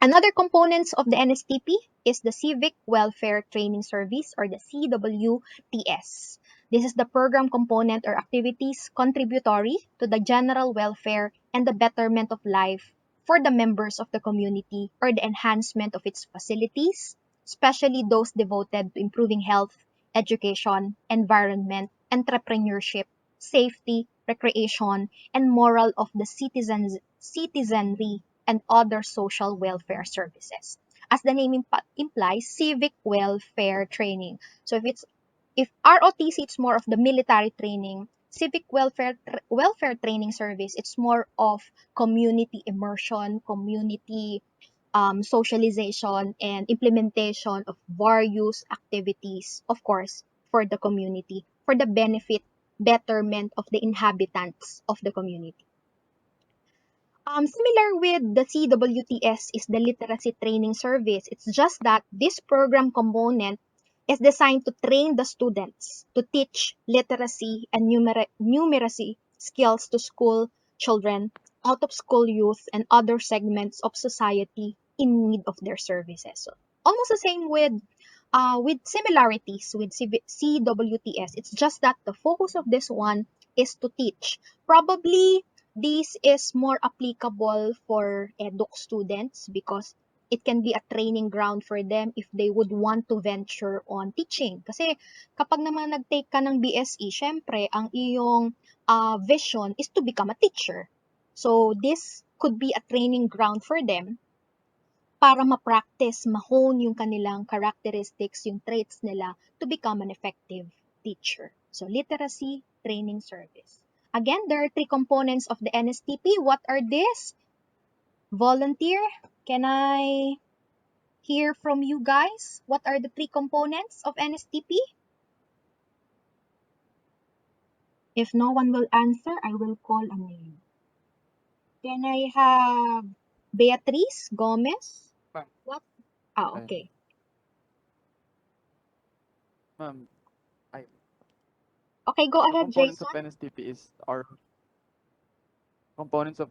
Another components of the NSTP is the Civic Welfare Training Service or the CWTS. This is the program component or activities contributory to the general welfare and the betterment of life for the members of the community or the enhancement of its facilities, especially those devoted to improving health, education, environment, entrepreneurship, safety, recreation, and moral of the citizenry and other social welfare services. As the name implies, civic welfare training. So if ROTC, it's more of the military training. Civic welfare training service, it's more of community immersion, community socialization, and implementation of various activities, of course, for the community, for the betterment of the inhabitants of the community. Similar with the CWTS is the literacy training service. It's just that this program component is designed to train the students to teach literacy and numeracy skills to school children, out of school youth, and other segments of society in need of their services. So, almost the same with similarities with CWTS. It's just that the focus of this one is to teach. Probably this is more applicable for EDUC students because it can be a training ground for them if they would want to venture on teaching. Kasi kapag naman nag-take ka ng BSE, syempre, ang iyong vision is to become a teacher. So this could be a training ground for them para ma-practice, ma-hone yung kanilang characteristics, yung traits nila to become an effective teacher. So literacy training service. Again, there are 3 components of the NSTP. What are these? Volunteer, can I hear from you guys? What are the 3 components of NSTP? If no one will answer, I will call a name. Can I have Beatrice Gomez? Ma'am, What? ay, Okay. ma'am, ay, Okay, go the ahead, components Jason. of NSTP is our components of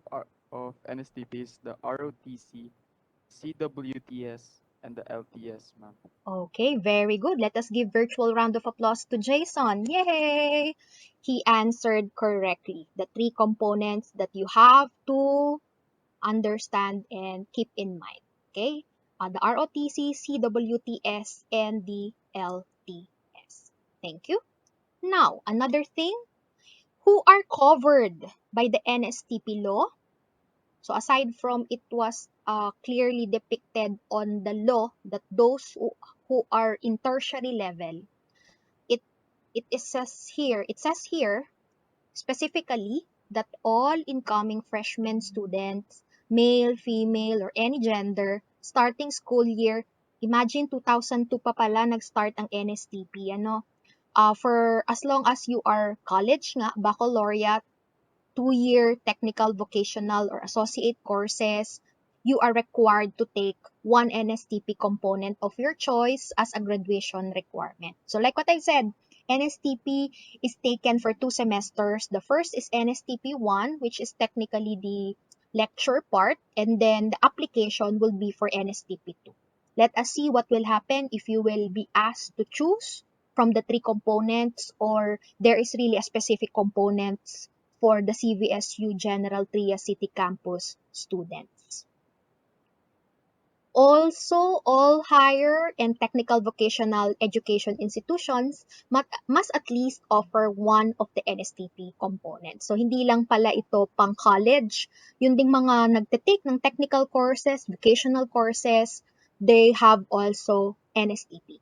NSTP is the ROTC, CWTS, and the LTS, ma'am. Okay, very good. Let us give virtual round of applause to Jason. Yay! He answered correctly. The three components that you have to understand and keep in mind. Okay? The ROTC, CWTS, and the LTS. Thank you. Now, another thing, who are covered by the NSTP law? So aside from it was clearly depicted on the law that those who are in tertiary level, it it says here specifically that all incoming freshman students, male, female, or any gender, starting school year, imagine 2002 pa pala nag-start ang NSTP, ano? For as long as you are college nga, baccalaureate, 2-year technical vocational or associate courses, you are required to take one NSTP component of your choice as a graduation requirement. So like what I said, NSTP is taken for 2 semesters. The first is NSTP 1, which is technically the lecture part, and then the application will be for NSTP 2. Let us see what will happen if you will be asked to choose from the 3 components, or there is really a specific components for the CVSU General Trias City Campus students. Also, all higher and technical vocational education institutions must at least offer one of the NSTP components. So, hindi lang pala ito pang college. Yun ding mga nagtitake ng technical courses, vocational courses, they have also NSTP.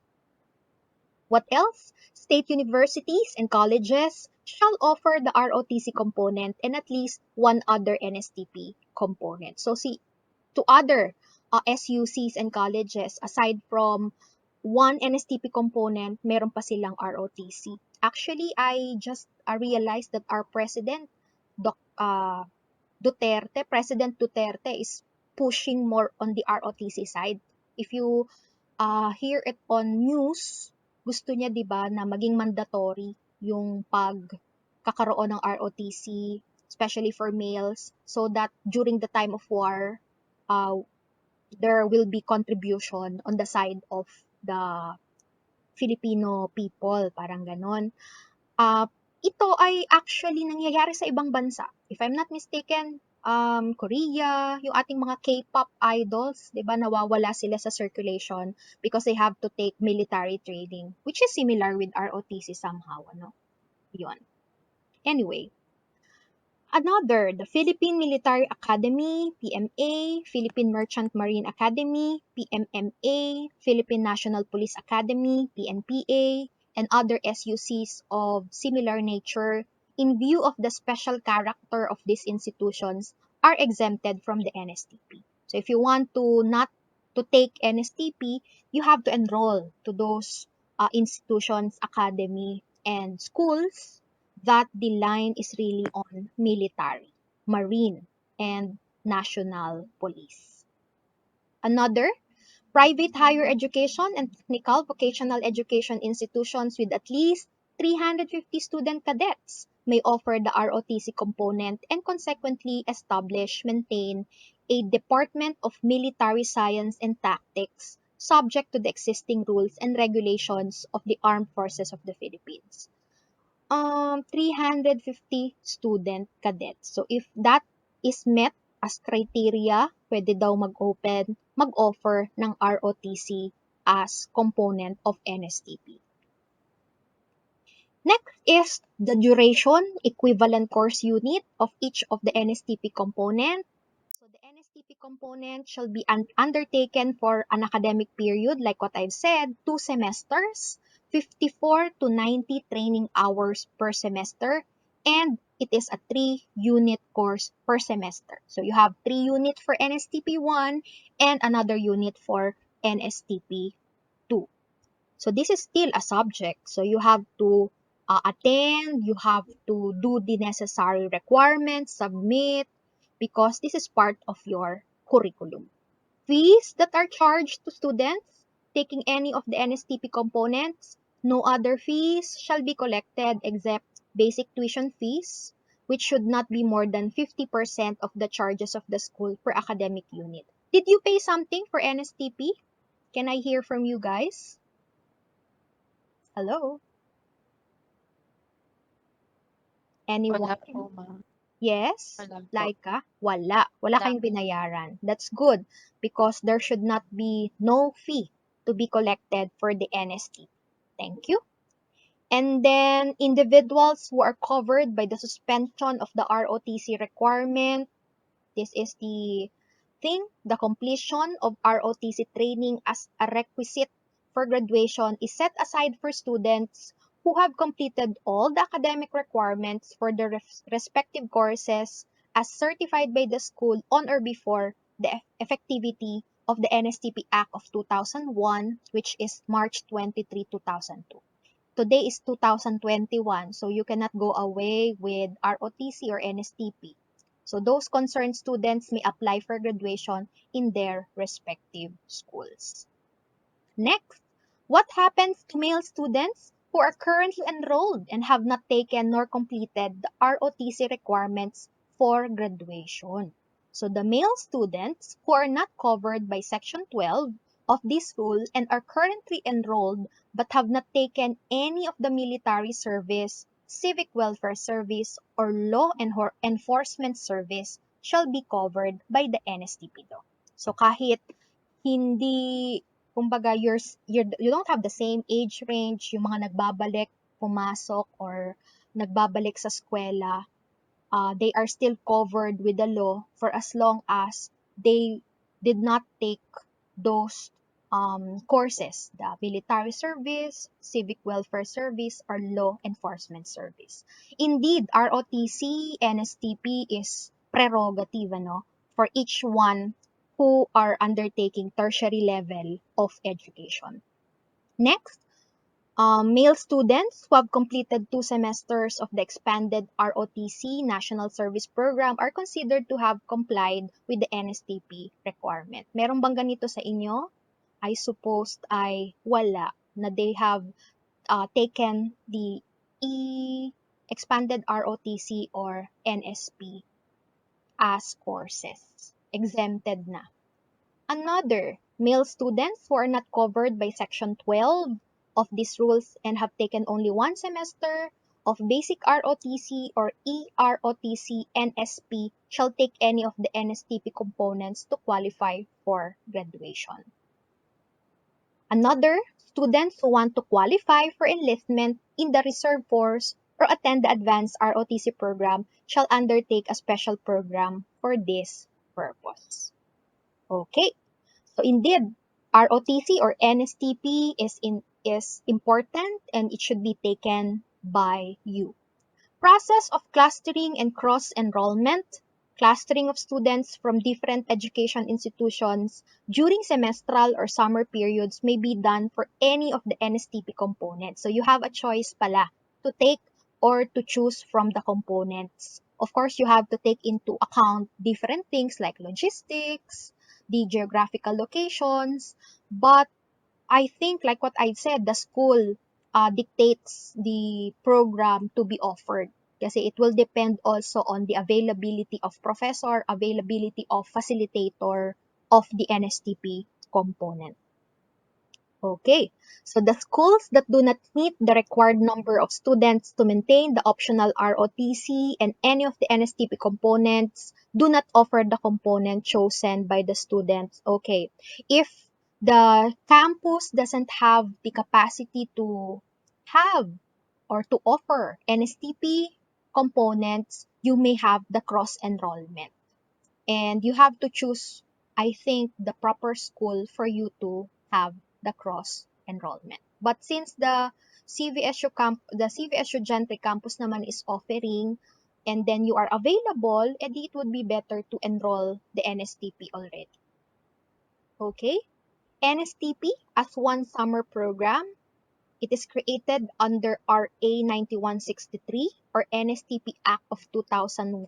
What else? State universities and colleges shall offer the ROTC component and at least one other NSTP component. So see, to other SUCs and colleges, aside from one NSTP component, meron pa silang ROTC. Actually, I just realized that our president, President Duterte, is pushing more on the ROTC side. If you hear it on news, gusto niya 'di ba na maging mandatory yung pagkakaroon ng ROTC, especially for males, so that during the time of war, uh, there will be contribution on the side of the Filipino people, parang ganon. Uh, ito ay actually nangyayari sa ibang bansa. If I'm not mistaken, Korea, yung ating mga K-pop idols, 'di ba, nawawala sila sa circulation because they have to take military training, which is similar with ROTC somehow, ano? 'Yon. Anyway, another, the Philippine Military Academy, PMA, Philippine Merchant Marine Academy, PMMA, Philippine National Police Academy, PNPA, and other SUCs of similar nature, in view of the special character of these institutions, are exempted from the NSTP. So if you want to not to take NSTP, you have to enroll to those institutions, academy, and schools that the line is really on military, marine, and national police. Another, private higher education and technical vocational education institutions with at least 350 student cadets may offer the ROTC component and consequently establish, maintain a Department of Military Science and Tactics subject to the existing rules and regulations of the Armed Forces of the Philippines. 350 student cadets. So if that is met as criteria, pwede daw mag-offer ng ROTC as component of NSTP. Next is the duration equivalent course unit of each of the NSTP component. So the NSTP component shall be undertaken for an academic period, like what I've said, 2 semesters, 54 to 90 training hours per semester, and it is a 3-unit course per semester. So you have 3 units for NSTP 1 and another unit for NSTP 2. So this is still a subject. So you have to attend, you have to do the necessary requirements, submit, because this is part of your curriculum. Fees that are charged to students taking any of the NSTP components, no other fees shall be collected except basic tuition fees, which should not be more than 50% of the charges of the school per academic unit. Did you pay something for NSTP? Can I hear from you guys? Hello? Wala Anyone? po, ma'am. Yes? Wala po. Laika? Wala. Wala Wala. kayong binayaran. That's good because there should not be no fee to be collected for the NST. Thank you. And then individuals who are covered by the suspension of the ROTC requirement. This is the thing, the completion of ROTC training as a requisite for graduation is set aside for students who have completed all the academic requirements for the respective courses as certified by the school on or before the effectivity of the NSTP Act of 2001, which is March 23, 2002. Today is 2021, so you cannot go away with ROTC or NSTP. So those concerned students may apply for graduation in their respective schools. Next, what happens to male students who are currently enrolled and have not taken nor completed the ROTC requirements for graduation? So the male students who are not covered by Section 12 of this rule and are currently enrolled but have not taken any of the military service, civic welfare service, or law enforcement service shall be covered by the NSTP law. So kahit hindi, kumbaga, you don't have the same age range, yung mga nagbabalik, pumasok, or nagbabalik sa eskwela, they are still covered with the law for as long as they did not take those courses, the military service, civic welfare service, or law enforcement service. Indeed, ROTC, NSTP is prerogative, ano, for each one who are undertaking tertiary level of education. Next, male students who have completed 2 semesters of the expanded ROTC National Service Program are considered to have complied with the NSTP requirement. Meron bang ganito sa inyo? I suppose ay wala, na they have taken the expanded ROTC or NSP as courses. Exempted na. Another, male students who are not covered by Section 12 of these rules and have taken only 1 semester of basic ROTC or EROTC NSP shall take any of the NSTP components to qualify for graduation. Another, students who want to qualify for enlistment in the reserve force or attend the advanced ROTC program shall undertake a special program for this purpose. Okay. So indeed, ROTC or NSTP is important and it should be taken by you. Process of clustering and cross-enrollment. Clustering of students from different education institutions during semestral or summer periods may be done for any of the NSTP components. So you have a choice pala to take or to choose from the components. Of course, you have to take into account different things like logistics, the geographical locations, but I think, like what I said, the school dictates the program to be offered. Kasi it will depend also on the availability of professor, availability of facilitator of the NSTP component. Okay, so the schools that do not meet the required number of students to maintain the optional ROTC and any of the NSTP components do not offer the component chosen by the students. Okay, if the campus doesn't have the capacity to have or to offer NSTP components, you may have the cross-enrollment. And you have to choose, I think, the proper school for you to have the cross enrollment. But since the CVSU Gentry campus naman is offering, and then you are available, edi it would be better to enroll the NSTP already. Okay? NSTP as one summer program. It is created under RA 9163 or NSTP Act of 2001,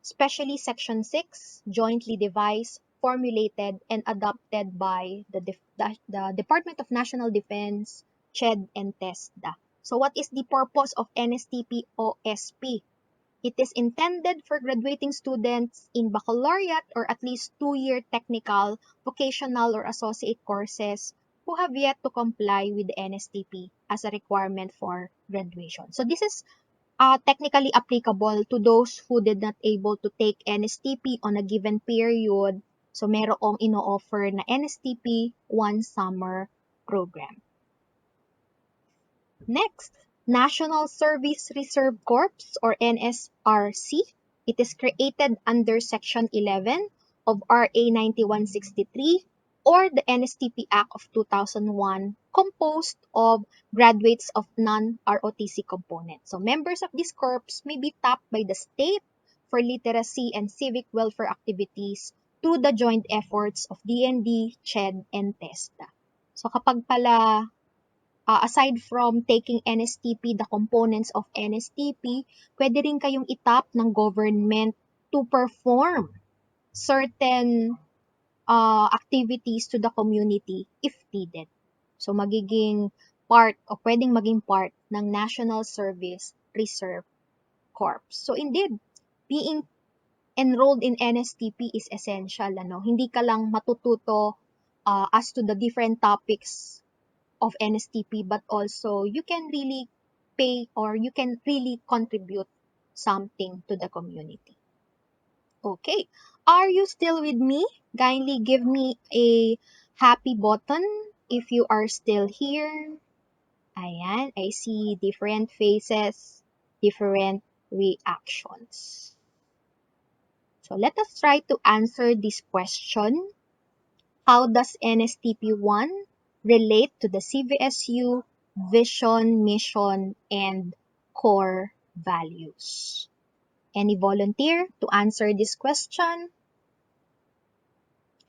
especially Section 6, jointly devised, formulated, and adopted by the Department of National Defense, CHED, and TESDA. So what is the purpose of NSTP OSP? It is intended for graduating students in baccalaureate or at least 2-year technical, vocational, or associate courses who have yet to comply with the NSTP as a requirement for graduation. So this is technically applicable to those who did not able to take NSTP on a given period. So merong ino-offer na NSTP one summer program. Next, National Service Reserve Corps or NSRC. It is created under Section 11 of RA 9163 or the NSTP Act of 2001, composed of graduates of non-ROTC components. So members of this corps may be tapped by the state for literacy and civic welfare activities through the joint efforts of DND, CHED, and TESDA. So kapag pala aside from taking NSTP, the components of NSTP, pwede rin kayong itap ng government to perform certain activities to the community if needed. So magiging part o pwedeng maging part ng National Service Reserve Corps. So indeed, being enrolled in NSTP is essential. Hindi ka lang matututo as to the different topics of NSTP, but also you can really pay or you can really contribute something to the community. Okay, are you still with me? Kindly give me a happy button if you are still here. Ayan, I see different faces, different reactions. So let us try to answer this question. How does NSTP 1 relate to the CVSU vision, mission, and core values? Any volunteer to answer this question?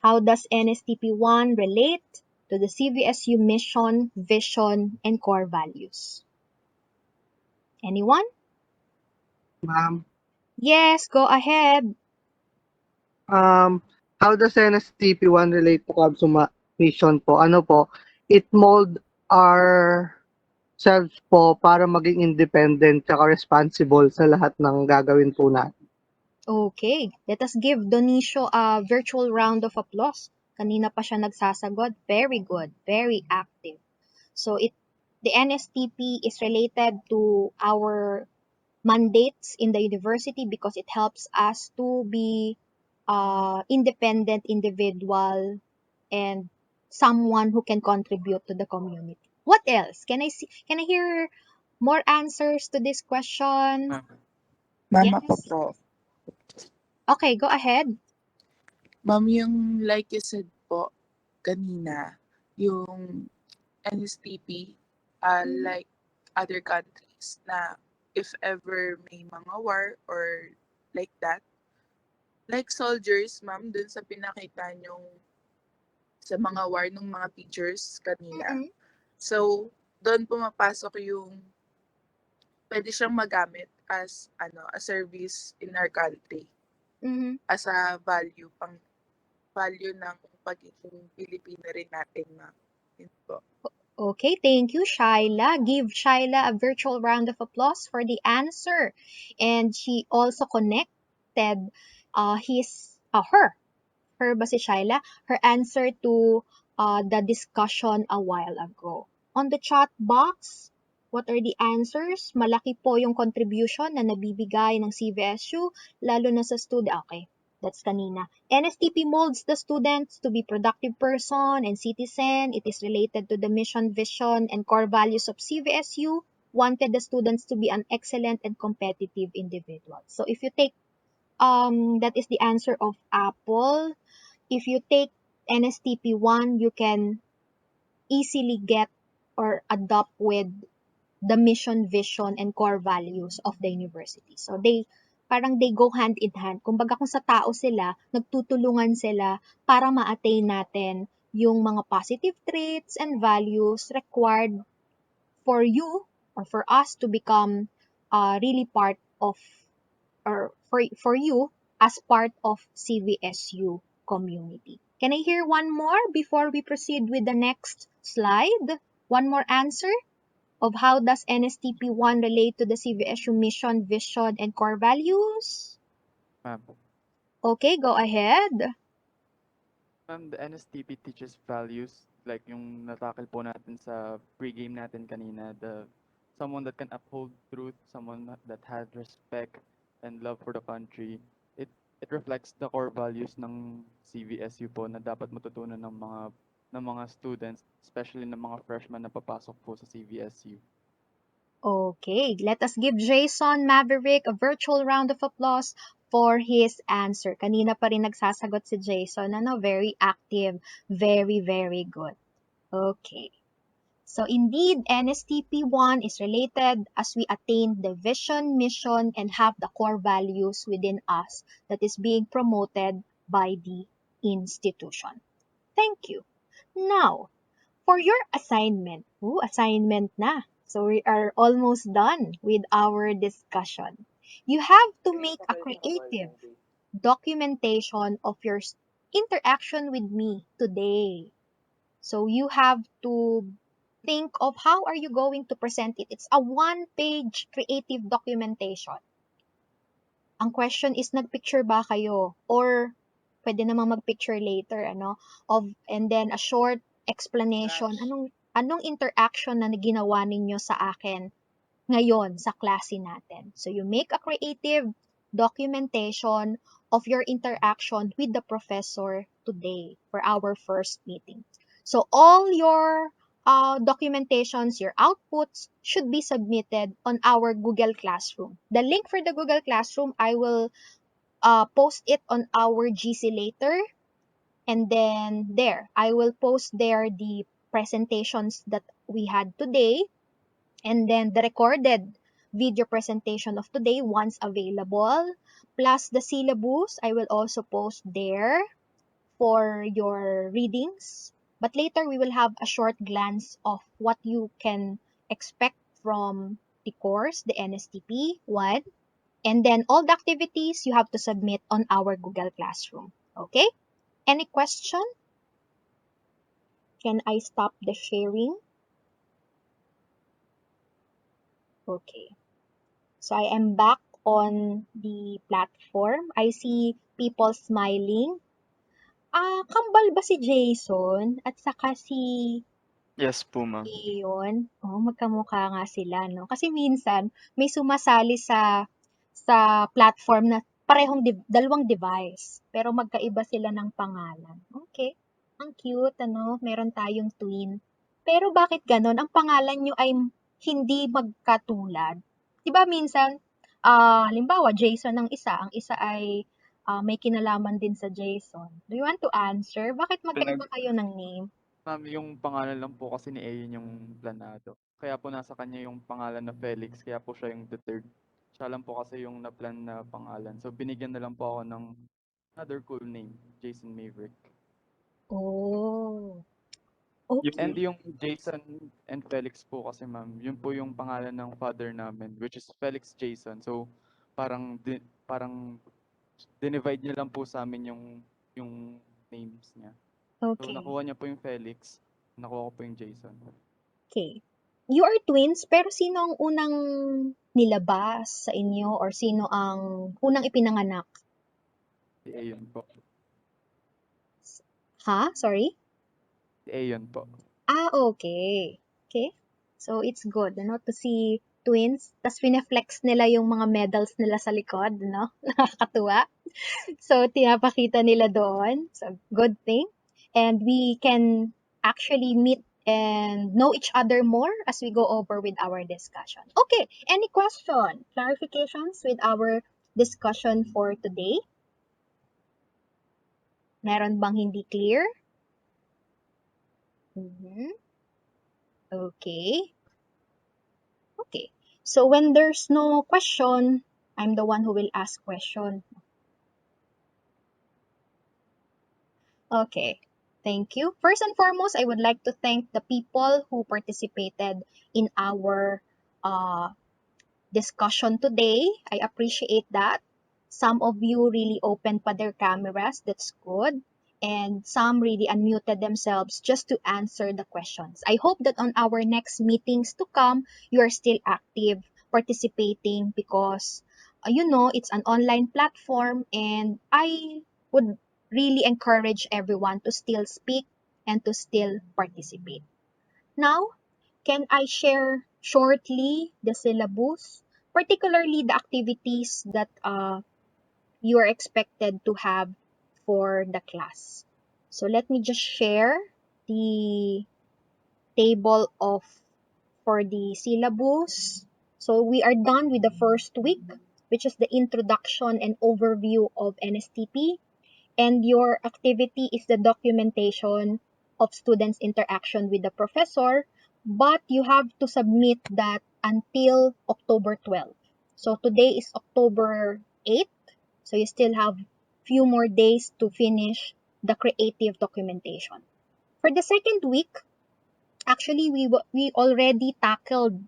How does NSTP 1 relate to the CVSU mission, vision, and core values? Anyone? Ma'am, Yes, go ahead. how does NSTP1 relate to Kabsuma mission po? Ano po, it mold our selves po para maging independent tsaka responsible sa lahat ng gagawin po natin. Okay, let us give Donicio a virtual round of applause. Kanina pa siya nagsasagot. Very good, very active. So the NSTP is related to our mandates in the university because it helps us to be independent individual and someone who can contribute to the community. What else? Can I hear more answers to this question? Ma'am, ako Yes. po. Okay, go ahead. Ma'am, yung like you said po kanina, yung NSTP, like other countries na if ever may mga war or like that, like soldiers, ma'am, dun sa pinakita nyong sa mga war ng mga pictures kanina. Mm-mm. So, doon pumapasok yung pwede siyang magamit as a service in our country Mm-hmm. as a value value ng pagiging Pilipino rin natin, ma'am. Yun po. Okay, thank you, Shyla. Give Shyla a virtual round of applause for the answer. And she also connected her ba si Shyla? Her answer to the discussion a while ago. On the chat box, what are the answers? Malaki po yung contribution na nabibigay ng CVSU, lalo na sa student. Okay, that's kanina. NSTP molds the students to be productive person and citizen. It is related to the mission, vision, and core values of CVSU. Wanted the students to be an excellent and competitive individual. So if you take that is the answer of Apple. If you take NSTP 1, you can easily get or adopt with the mission, vision, and core values of the university. So parang they go hand in hand. Kumbaga kung sa tao sila, nagtutulungan sila para ma-attain natin yung mga positive traits and values required for you or for us to become really part of, or for you as part of CVSU community. Can I hear one more before we proceed with the next slide? One more answer of how does NSTP 1 relate to the CVSU mission, vision, and core values? Ma'am. Okay, go ahead. Ma'am, the NSTP teaches values like yung natakil po natin sa pregame natin kanina, the someone that can uphold truth, someone that has respect and love for the country. It reflects the core values ng CVSU po na dapat matutunan ng mga students, especially ng mga freshmen na papasok po sa CVSU. Okay, let us give Jason Maverick a virtual round of applause for his answer. Kanina pa rin nagsasagot si Jason. Very active. Very, very good. Okay. So indeed, NSTP1 is related as we attain the vision, mission, and have the core values within us that is being promoted by the institution. Thank you. Now, for your assignment. Assignment na. So we are almost done with our discussion. You have to make a creative documentation of your interaction with me today. So you have to think of how are you going to present it. It's a one-page creative documentation. Ang question is, nagpicture ba kayo? Or pwede namang magpicture later, and then a short explanation. Anong interaction na ginawa ninyo sa akin ngayon sa klase natin? So you make a creative documentation of your interaction with the professor today for our first meeting. So all your documentations, your outputs should be submitted on our Google Classroom. The link for the Google Classroom, I will post it on our GC later. And then there, I will post there the presentations that we had today. And then the recorded video presentation of today once available. Plus the syllabus, I will also post there for your readings. But later, we will have a short glance of what you can expect from the course, the NSTP 1. And then all the activities you have to submit on our Google Classroom. Okay? Any question? Can I stop the sharing? Okay. So I am back on the platform. I see people smiling. Kambal ba si Jason at saka si Yes po, ma'am. Iyon? Magkamukha nga sila, no? Kasi minsan may sumasali sa platform na parehong dalawang device, pero magkaiba sila ng pangalan. Okay. Ang cute, Meron tayong twin. Pero bakit ganon? Ang pangalan nyo ay hindi magkatulad. 'Di ba minsan, halimbawa, Jason ang isa ay may kinalaman din sa Jason. Do you want to answer? Bakit magkaiba kayo ng name? Ma'am, yung pangalan lang po kasi ni Ayon yung planado. Kaya po nasa kanya yung pangalan na Felix, kaya po siya yung the third. Siya lang po kasi yung na-plan na pangalan. So binigyan na lang po ako ng another cool name, Jason Maverick. Oh. And Okay. yung Jason and Felix po kasi ma'am, yun po yung pangalan ng father namin, which is Felix Jason. So parang dinivide niya lang po sa amin yung names niya. So Okay. nakuha niya po yung Felix, nakuha ko po yung Jason. Okay. You are twins, pero sino ang unang nilabas sa inyo or sino ang unang ipinanganak? Si Ayon po. Ha? Sorry? Si Ayon po. Okay. Okay. So, it's good, to see twins. Tapos, pineflex nila yung mga medals nila sa likod, Nakakatuwa. So, tinapakita nila doon. So, good thing. And we can actually meet and know each other more as we go over with our discussion. Okay, any question, clarifications with our discussion for today? Meron bang hindi clear? Okay. Okay. So when there's no question, I'm the one who will ask question. Okay. Thank you. First and foremost, I would like to thank the people who participated in our uh, discussion today. I appreciate that. Some of you really opened pa their cameras. That's good. And some really unmuted themselves just to answer the questions. I hope that on our next meetings to come, you are still active, participating because, it's an online platform and I would really encourage everyone to still speak and to still participate. Now, can I share shortly the syllabus, particularly the activities that you are expected to have for the class? So let me just share the table of for the syllabus. So we are done with the first week, which is the introduction and overview of NSTP. And your activity is the documentation of students' interaction with the professor, but you have to submit that until October 12th. So today is October 8th, so you still have few more days to finish the creative documentation. For the second week, actually we already tackled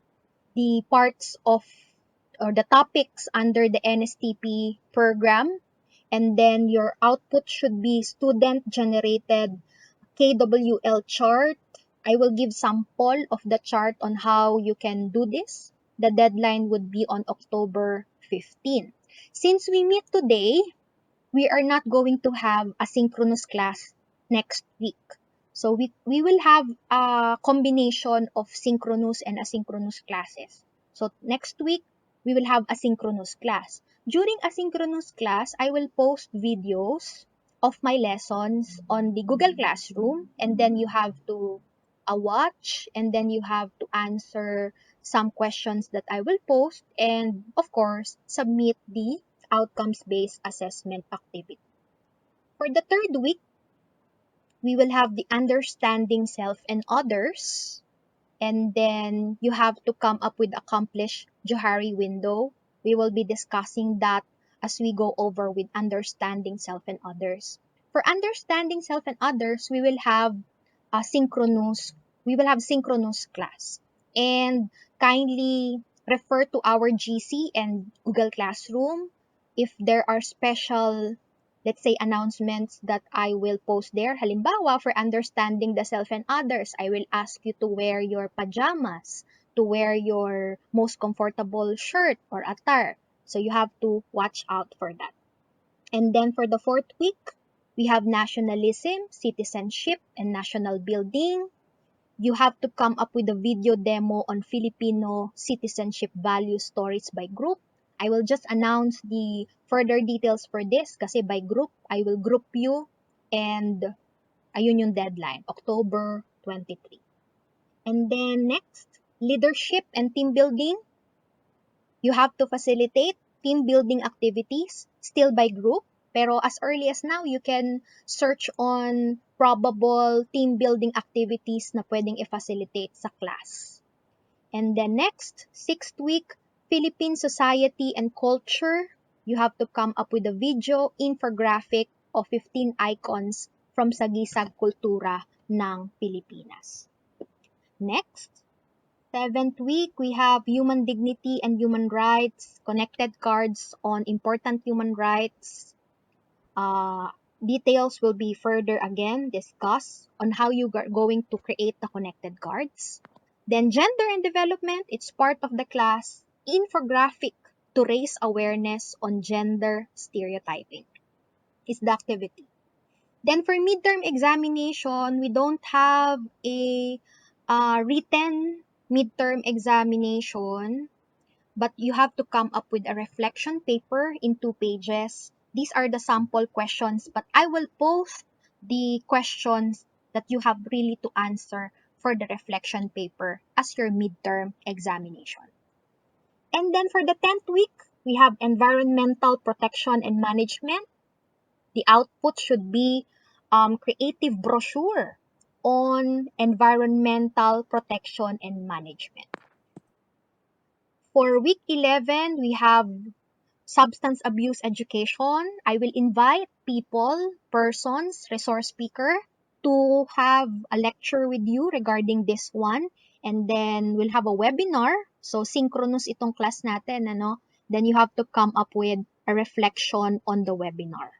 the parts of or the topics under the NSTP program, and then your output should be student generated KWL chart. I will give sample of the chart on how you can do this. The deadline would be on October 15. Since we meet today, we are not going to have a synchronous class next week. So we will have a combination of synchronous and asynchronous classes. So next week, we will have asynchronous class. During asynchronous class, I will post videos of my lessons on the Google Classroom, and then you have to watch, and then you have to answer some questions that I will post, and of course, submit the outcomes-based assessment activity. For the third week, we will have the understanding self and others, and then you have to come up with accomplished Johari window. We will be discussing that as we go over with understanding self and others. For understanding self and others, a synchronous we will have synchronous class. And kindly refer to our GC and Google Classroom if there are special, let's say, announcements that I will post there. Halimbawa, for understanding the self and others, I will ask you to wear your pajamas, to wear your most comfortable shirt or attire. So you have to watch out for that. And then for the fourth week, we have nationalism, citizenship, and national building. You have to come up with a video demo on Filipino citizenship value stories by group. I will just announce the further details for this kasi by group, I will group you, and ayun yung deadline, October 23. And then next, leadership and team building. You have to facilitate team building activities still by group. Pero as early as now, you can search on probable team building activities na pwedeng i-facilitate sa class. And then next, sixth week, Philippine society and culture. You have to come up with a video infographic of 15 icons from Sagisag Kultura ng Pilipinas. Next, seventh week, we have human dignity and human rights, connected cards on important human rights. Details will be further again discussed on how you are going to create the connected cards. Then gender and development, it's part of the class. Infographic to raise awareness on gender stereotyping is the activity. Then for midterm examination, we don't have a written midterm examination, but you have to come up with a reflection paper in 2 pages. These are the sample questions, but I will post the questions that you have really to answer for the reflection paper as your midterm examination. And then for the 10th week, we have environmental protection and management. The output should be creative brochure on environmental protection and management. For week 11, we have substance abuse education. I will invite people, persons, resource speaker to have a lecture with you regarding this one. And then we'll have a webinar. So synchronous itong class natin, ano? Then you have to come up with a reflection on the webinar.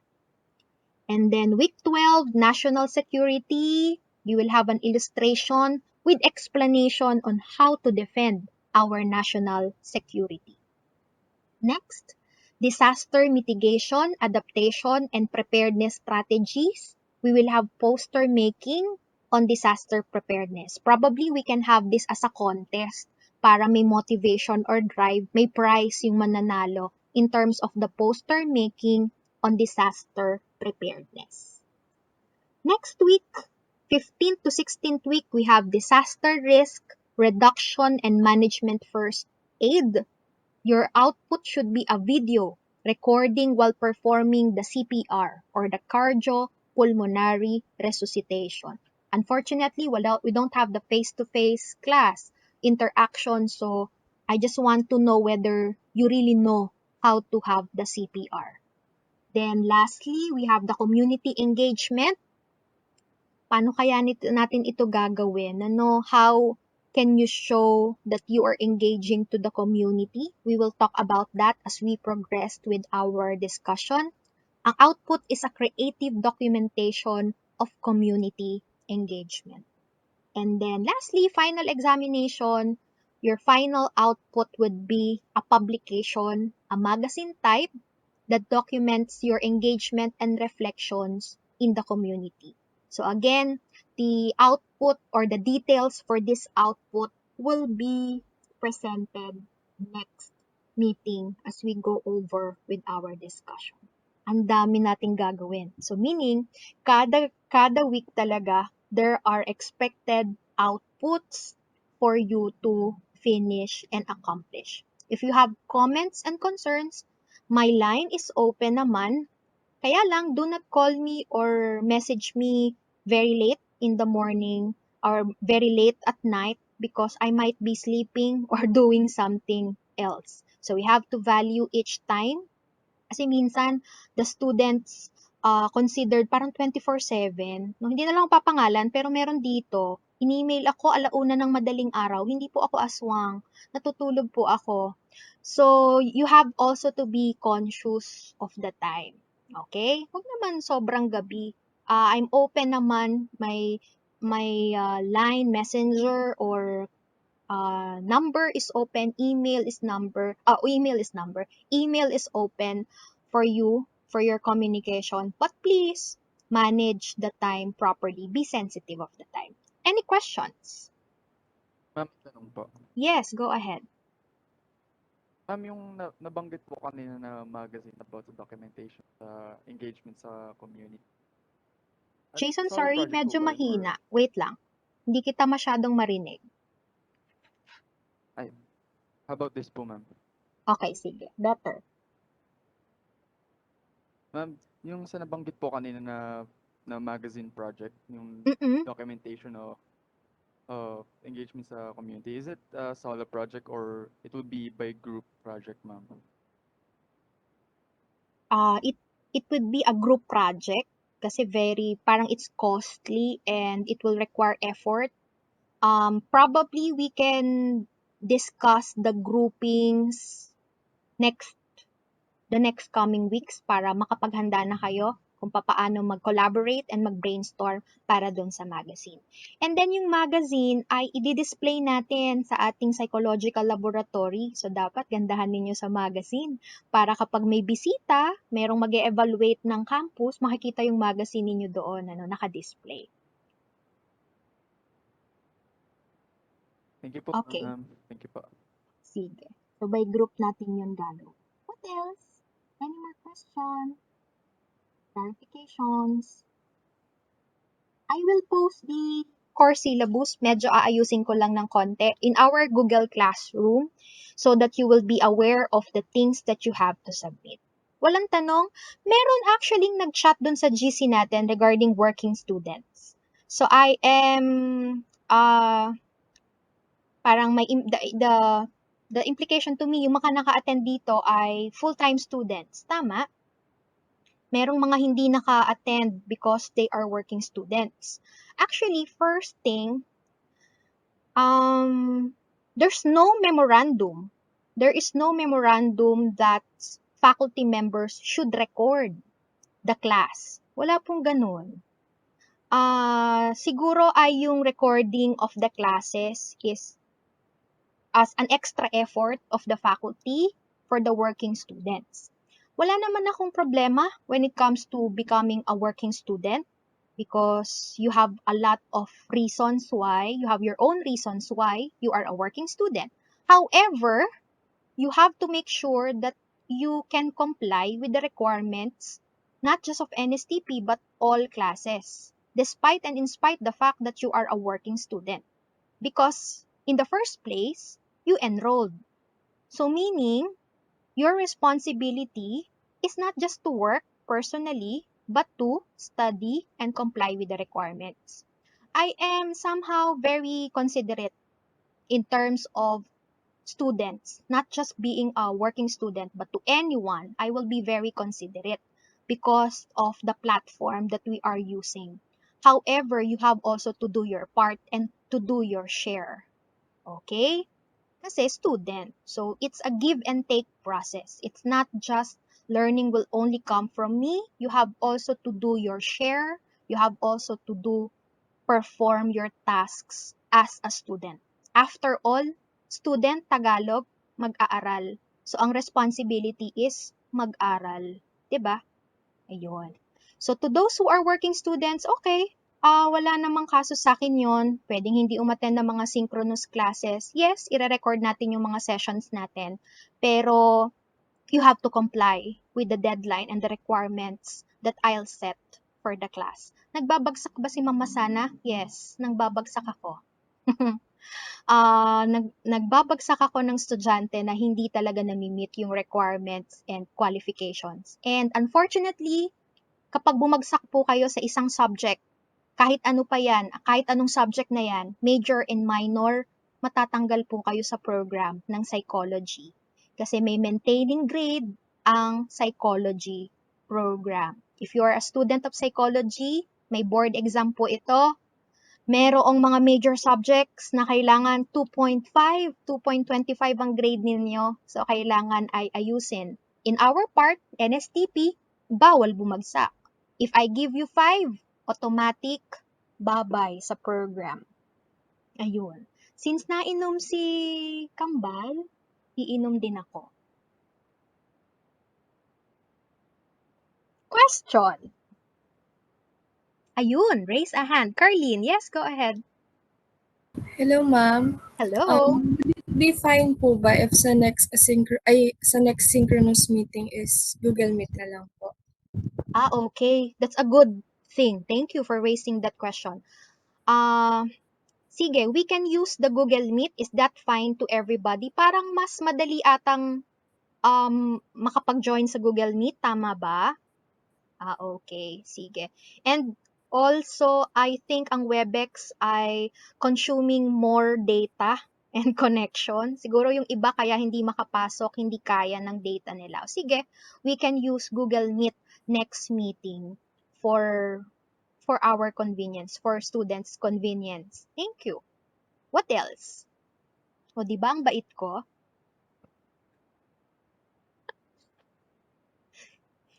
And then week 12, national security, you will have an illustration with explanation on how to defend our national security. Next, disaster mitigation, adaptation, and preparedness strategies. We will have poster making on disaster preparedness. Probably we can have this as a contest para may motivation or drive, may prize yung mananalo in terms of the poster making on disaster preparedness. Next week, 15th to 16th week, we have disaster risk reduction and management first aid. Your output should be a video recording while performing the CPR or the cardiopulmonary resuscitation. Unfortunately, we don't have the face-to-face class interaction, so I just want to know whether you really know how to have the CPR. Then lastly, we have the community engagement. Paano kaya natin ito gagawin? Ano, how can you show that you are engaging to the community? We will talk about that as we progress with our discussion. Ang output is a creative documentation of community engagement. And then lastly, final examination, your final output would be a publication, a magazine type that documents your engagement and reflections in the community. So again, the output or the details for this output will be presented next meeting as we go over with our discussion. Ang dami nating gagawin. So meaning, kada week talaga, there are expected outputs for you to finish and accomplish. If you have comments and concerns, my line is open naman. Kaya lang, do not call me or message me very late in the morning or very late at night because I might be sleeping or doing something else. So we have to value each time. Kasi minsan, the students considered parang 24/7. No, hindi na lang papangalan, pero meron dito, in-email ako alauna ng madaling araw, hindi po ako aswang, natutulog po ako. So, you have also to be conscious of the time. Okay? Huwag naman sobrang gabi. I'm open naman, my line, messenger, or number is open, email is open for you for your communication, but please manage the time properly, be sensitive of the time. Any questions? Ma'am, tanong po. Yes, go ahead. Ma'am, yung nabanggit po kanina na magazine about sa documentation sa engagement sa community. Jason, Solo sorry, project po medyo ba yun mahina, or wait lang, hindi kita masyadong marinig. how about this po, ma'am? Okay, sige, better. Ma'am, yung sa nabanggit po kanina na magazine project, yung documentation of engagement sa community, is it a solo project or it would be by group project, ma'am? It would be a group project kasi parang it's costly and it will require effort. Probably we can discuss the groupings the next coming weeks para makapaghanda na kayo kung paano mag-collaborate and mag-brainstorm para doon sa magazine. And then yung magazine ay i-display natin sa ating psychological laboratory. So dapat gandahan ninyo sa magazine para kapag may bisita, merong mag-evaluate ng campus, makikita yung magazine ninyo doon, naka-display. Thank you po, Okay. ma'am. Thank you po. Sige. So by group natin yun gagawin. What else? Any more questions? Clarifications? I will post the course syllabus. Medyo aayusin ko lang ng konti in our Google Classroom so that you will be aware of the things that you have to submit. Walang tanong, meron actually nag-chat dun sa GC natin regarding working students. So I am parang the implication to me, yung mga naka-attend dito ay full-time students. Tama? merong mga hindi naka-attend because they are working students. Actually, first thing, there's no memorandum. There is no memorandum that faculty members should record the class. Wala pong ganun. Siguro ay yung recording of the classes is as an extra effort of the faculty for the working students. Wala naman akong problema when it comes to becoming a working student because you have a lot of reasons why, you have your own reasons why you are a working student. However, you have to make sure that you can comply with the requirements not just of NSTP but all classes, despite and in spite the fact that you are a working student. Because in the first place, you enrolled. So meaning, your responsibility is not just to work personally, but to study and comply with the requirements. I am somehow very considerate in terms of students, not just being a working student, but to anyone, I will be very considerate because of the platform that we are using. However, you have also to do your part and to do your share. Okay? Kasi student. So, it's a give and take process. It's not just learning will only come from me. You have also to do your share. You have also to perform your tasks as a student. After all, student Tagalog, mag-aaral. So, ang responsibility is mag-aral. 'Di ba? Ayun. So, to those who are working students, okay, wala namang kaso sa akin yon. Pwedeng hindi umattend ng mga synchronous classes. Yes, ire-record natin yung mga sessions natin. Pero, you have to comply with the deadline and the requirements that I'll set for the class. Nagbabagsak ba si Mama Sana? Yes, nagbabagsak ako. Nagbabagsak ako ng estudyante na hindi talaga nami-meet yung requirements and qualifications. And unfortunately, kapag bumagsak po kayo sa isang subject, kahit ano pa yan, kahit anong subject na yan, major and minor, matatanggal po kayo sa program ng psychology. Kasi may maintaining grade ang psychology program. If you are a student of psychology, may board exam po ito. Merong mga major subjects na kailangan 2.5, 2.25 ang grade ninyo. So, kailangan ay ayusin. In our part, NSTP, bawal bumagsak. If I give you 5, automatic, bye-bye sa program. Ayun. Since nainom si Kambal, iinom din ako. Question. Ayun, raise a hand. Carlene, yes, go ahead. Hello, ma'am. Hello. Would it be fine po ba if sa next synchronous meeting is Google Meet na lang po? Okay. That's a good thing. Thank you for raising that question. Sige, we can use the Google Meet. Is that fine to everybody? Parang mas madali atang makapag-join sa Google Meet, tama ba? Okay. Sige. And also, I think ang Webex ay consuming more data and connection. Siguro yung iba kaya hindi makapasok, hindi kaya ng data nila. Sige, we can use Google Meet next meeting for our convenience, for students' convenience. Thank you. What else? O, di ba ang bait ko?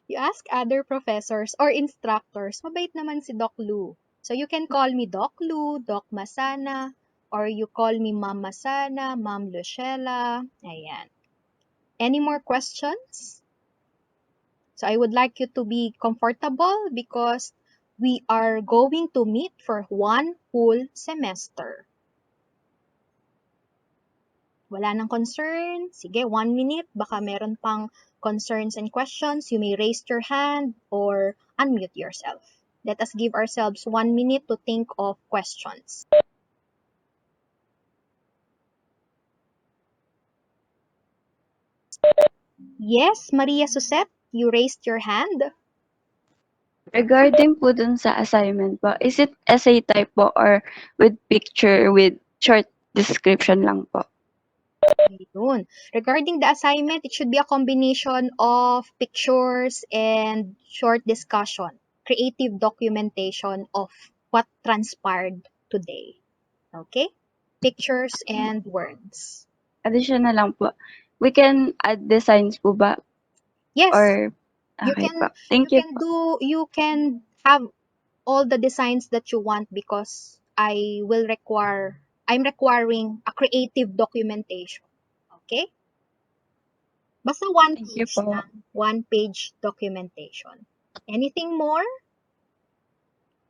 You ask other professors or instructors, mabait naman si Doc Lu. So you can call me Doc Lu, Doc Masana, or you call me Ma'am Masana, Ma'am Lucella. Ayan. Any more questions? So I would like you to be comfortable because we are going to meet for one whole semester. Wala nang concern? Sige, 1 minute. Baka meron pang concerns and questions. You may raise your hand or unmute yourself. Let us give ourselves 1 minute to think of questions. Yes, Maria Susette, you raised your hand. Regarding po dun sa assignment po, is it essay type po or with picture with short description lang po? Ayun. Regarding the assignment, it should be a combination of pictures and short discussion, creative documentation of what transpired today. Okay? Pictures and words. Additional lang po. We can add designs po ba? Yes, Or, you okay can po. Thank you po. you can have all the designs that you want because I'm requiring a creative documentation. Okay? Basta one Thank you page po. lang, one page documentation. Anything more?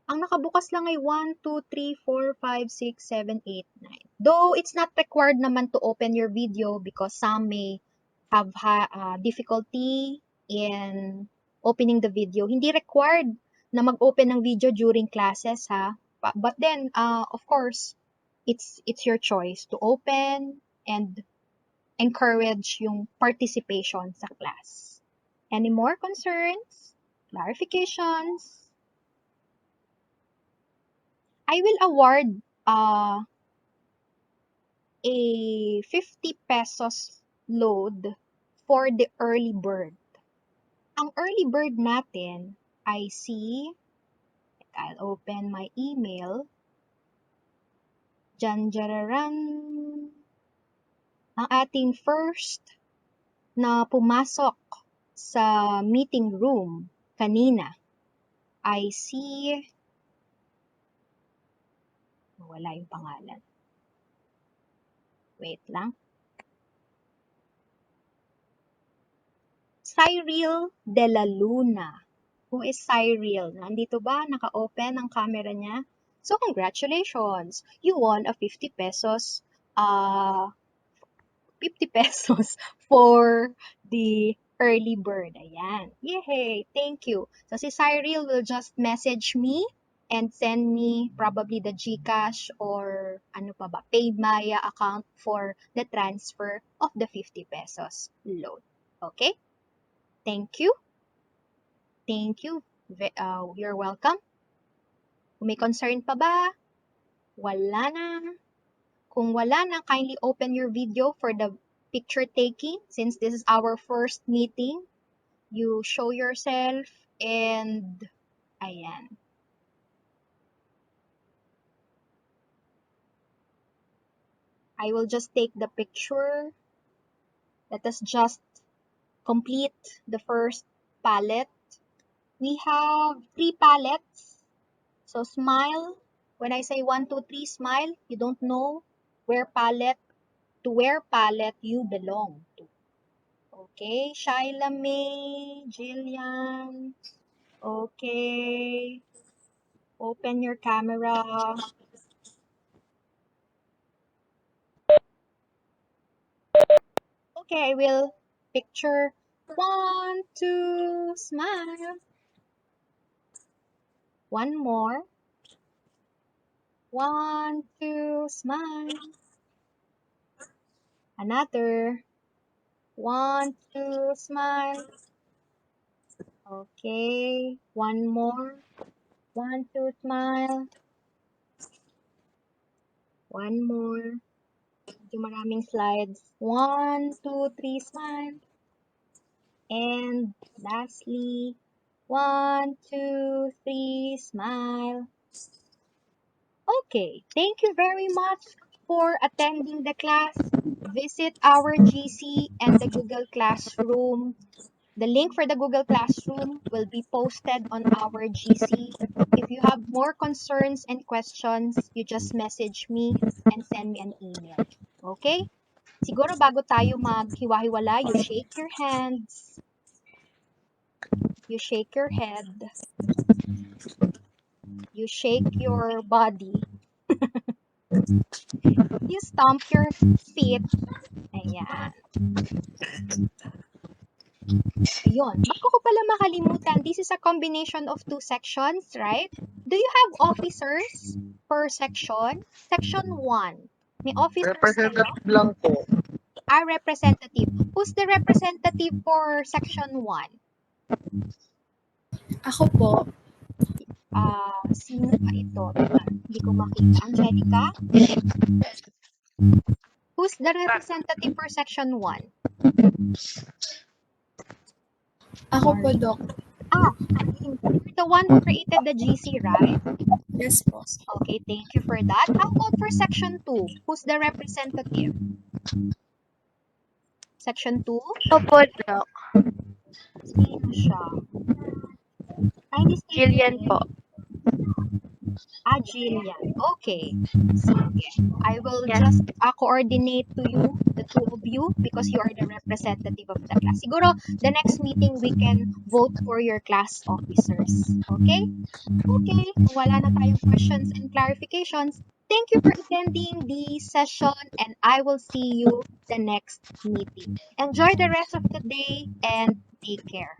Ang nakabukas lang ay 1, 2, 3, 4, 5, 6, 7, 8, 9. Though it's not required naman to open your video because some may have difficulty in opening the video. Hindi required na mag-open ng video during classes ha. But then, of course, it's your choice to open and encourage yung participation sa class. Any more concerns? Clarifications? I will award a 50 pesos load for the early bird. Ang early bird natin I see, I'll open my email. Janjararan. Ang ating first na pumasok sa meeting room kanina, I see, wala yung pangalan. Wait lang. Cyril de la Luna. Who is Cyril? Nandito ba? Naka-open ang camera niya? So, congratulations! You won a 50 pesos 50 pesos for the early bird. Ayan. Yay! Thank you. So, si Cyril will just message me and send me probably the GCash or ano pa ba, PayMaya account for the transfer of the 50 pesos loan. Okay? Thank you. Thank you. You're welcome. Kung may concern pa ba? Wala na. Kung wala na, kindly open your video for the picture taking since this is our first meeting. You show yourself and ayan. I will just take the picture. Let us just complete the first palette. We have 3 palettes. So smile. When I say 1, 2, 3, smile, you don't know where palette you belong to. Okay, Shyla May, Jillian. Okay, open your camera. Okay, I will picture 1, 2, smile. One more. 1, 2, smile. Another. 1, 2, smile. Okay, one more. 1, 2, smile. One more. Medyo maraming slides. 1, 2, 3, smile. And lastly, 1, 2, 3, smile. Okay, thank you very much for attending the class. Visit our GC and the Google Classroom. The link for the Google Classroom will be posted on our GC. If you have more concerns and questions, you just message me and send me an email. Okay? Siguro bago tayo maghiwa-hiwala, you shake your hands, you shake your head, you shake your body, you stomp your feet. Ayan. Ayun. Bago ko pala makalimutan, this is a combination of 2 sections, right? Do you have officers per section? Section 1. May officers kayo? Representative lang po. Representative. Who's the representative for section 1? Ako po, Sino ba ito? Teka, hindi ko makita. Angelica? Who Who's the representative for section 1? Ako po, Doc. You're the one who created the GC, right? Yes po. Okay, thank you for that. How about for section 2? Who's the representative? Section 2? Opo, Doc. Sino siya? Kindly state your Jillian name. po. Jillian. Okay. Sige. I will Yes. just coordinate to you, the two of you, because you are the representative of the class. Siguro, the next meeting, we can vote for your class officers. Okay? Okay. Kung wala na tayong questions and clarifications, thank you for attending the session and I will see you the next meeting. Enjoy the rest of the day and take care.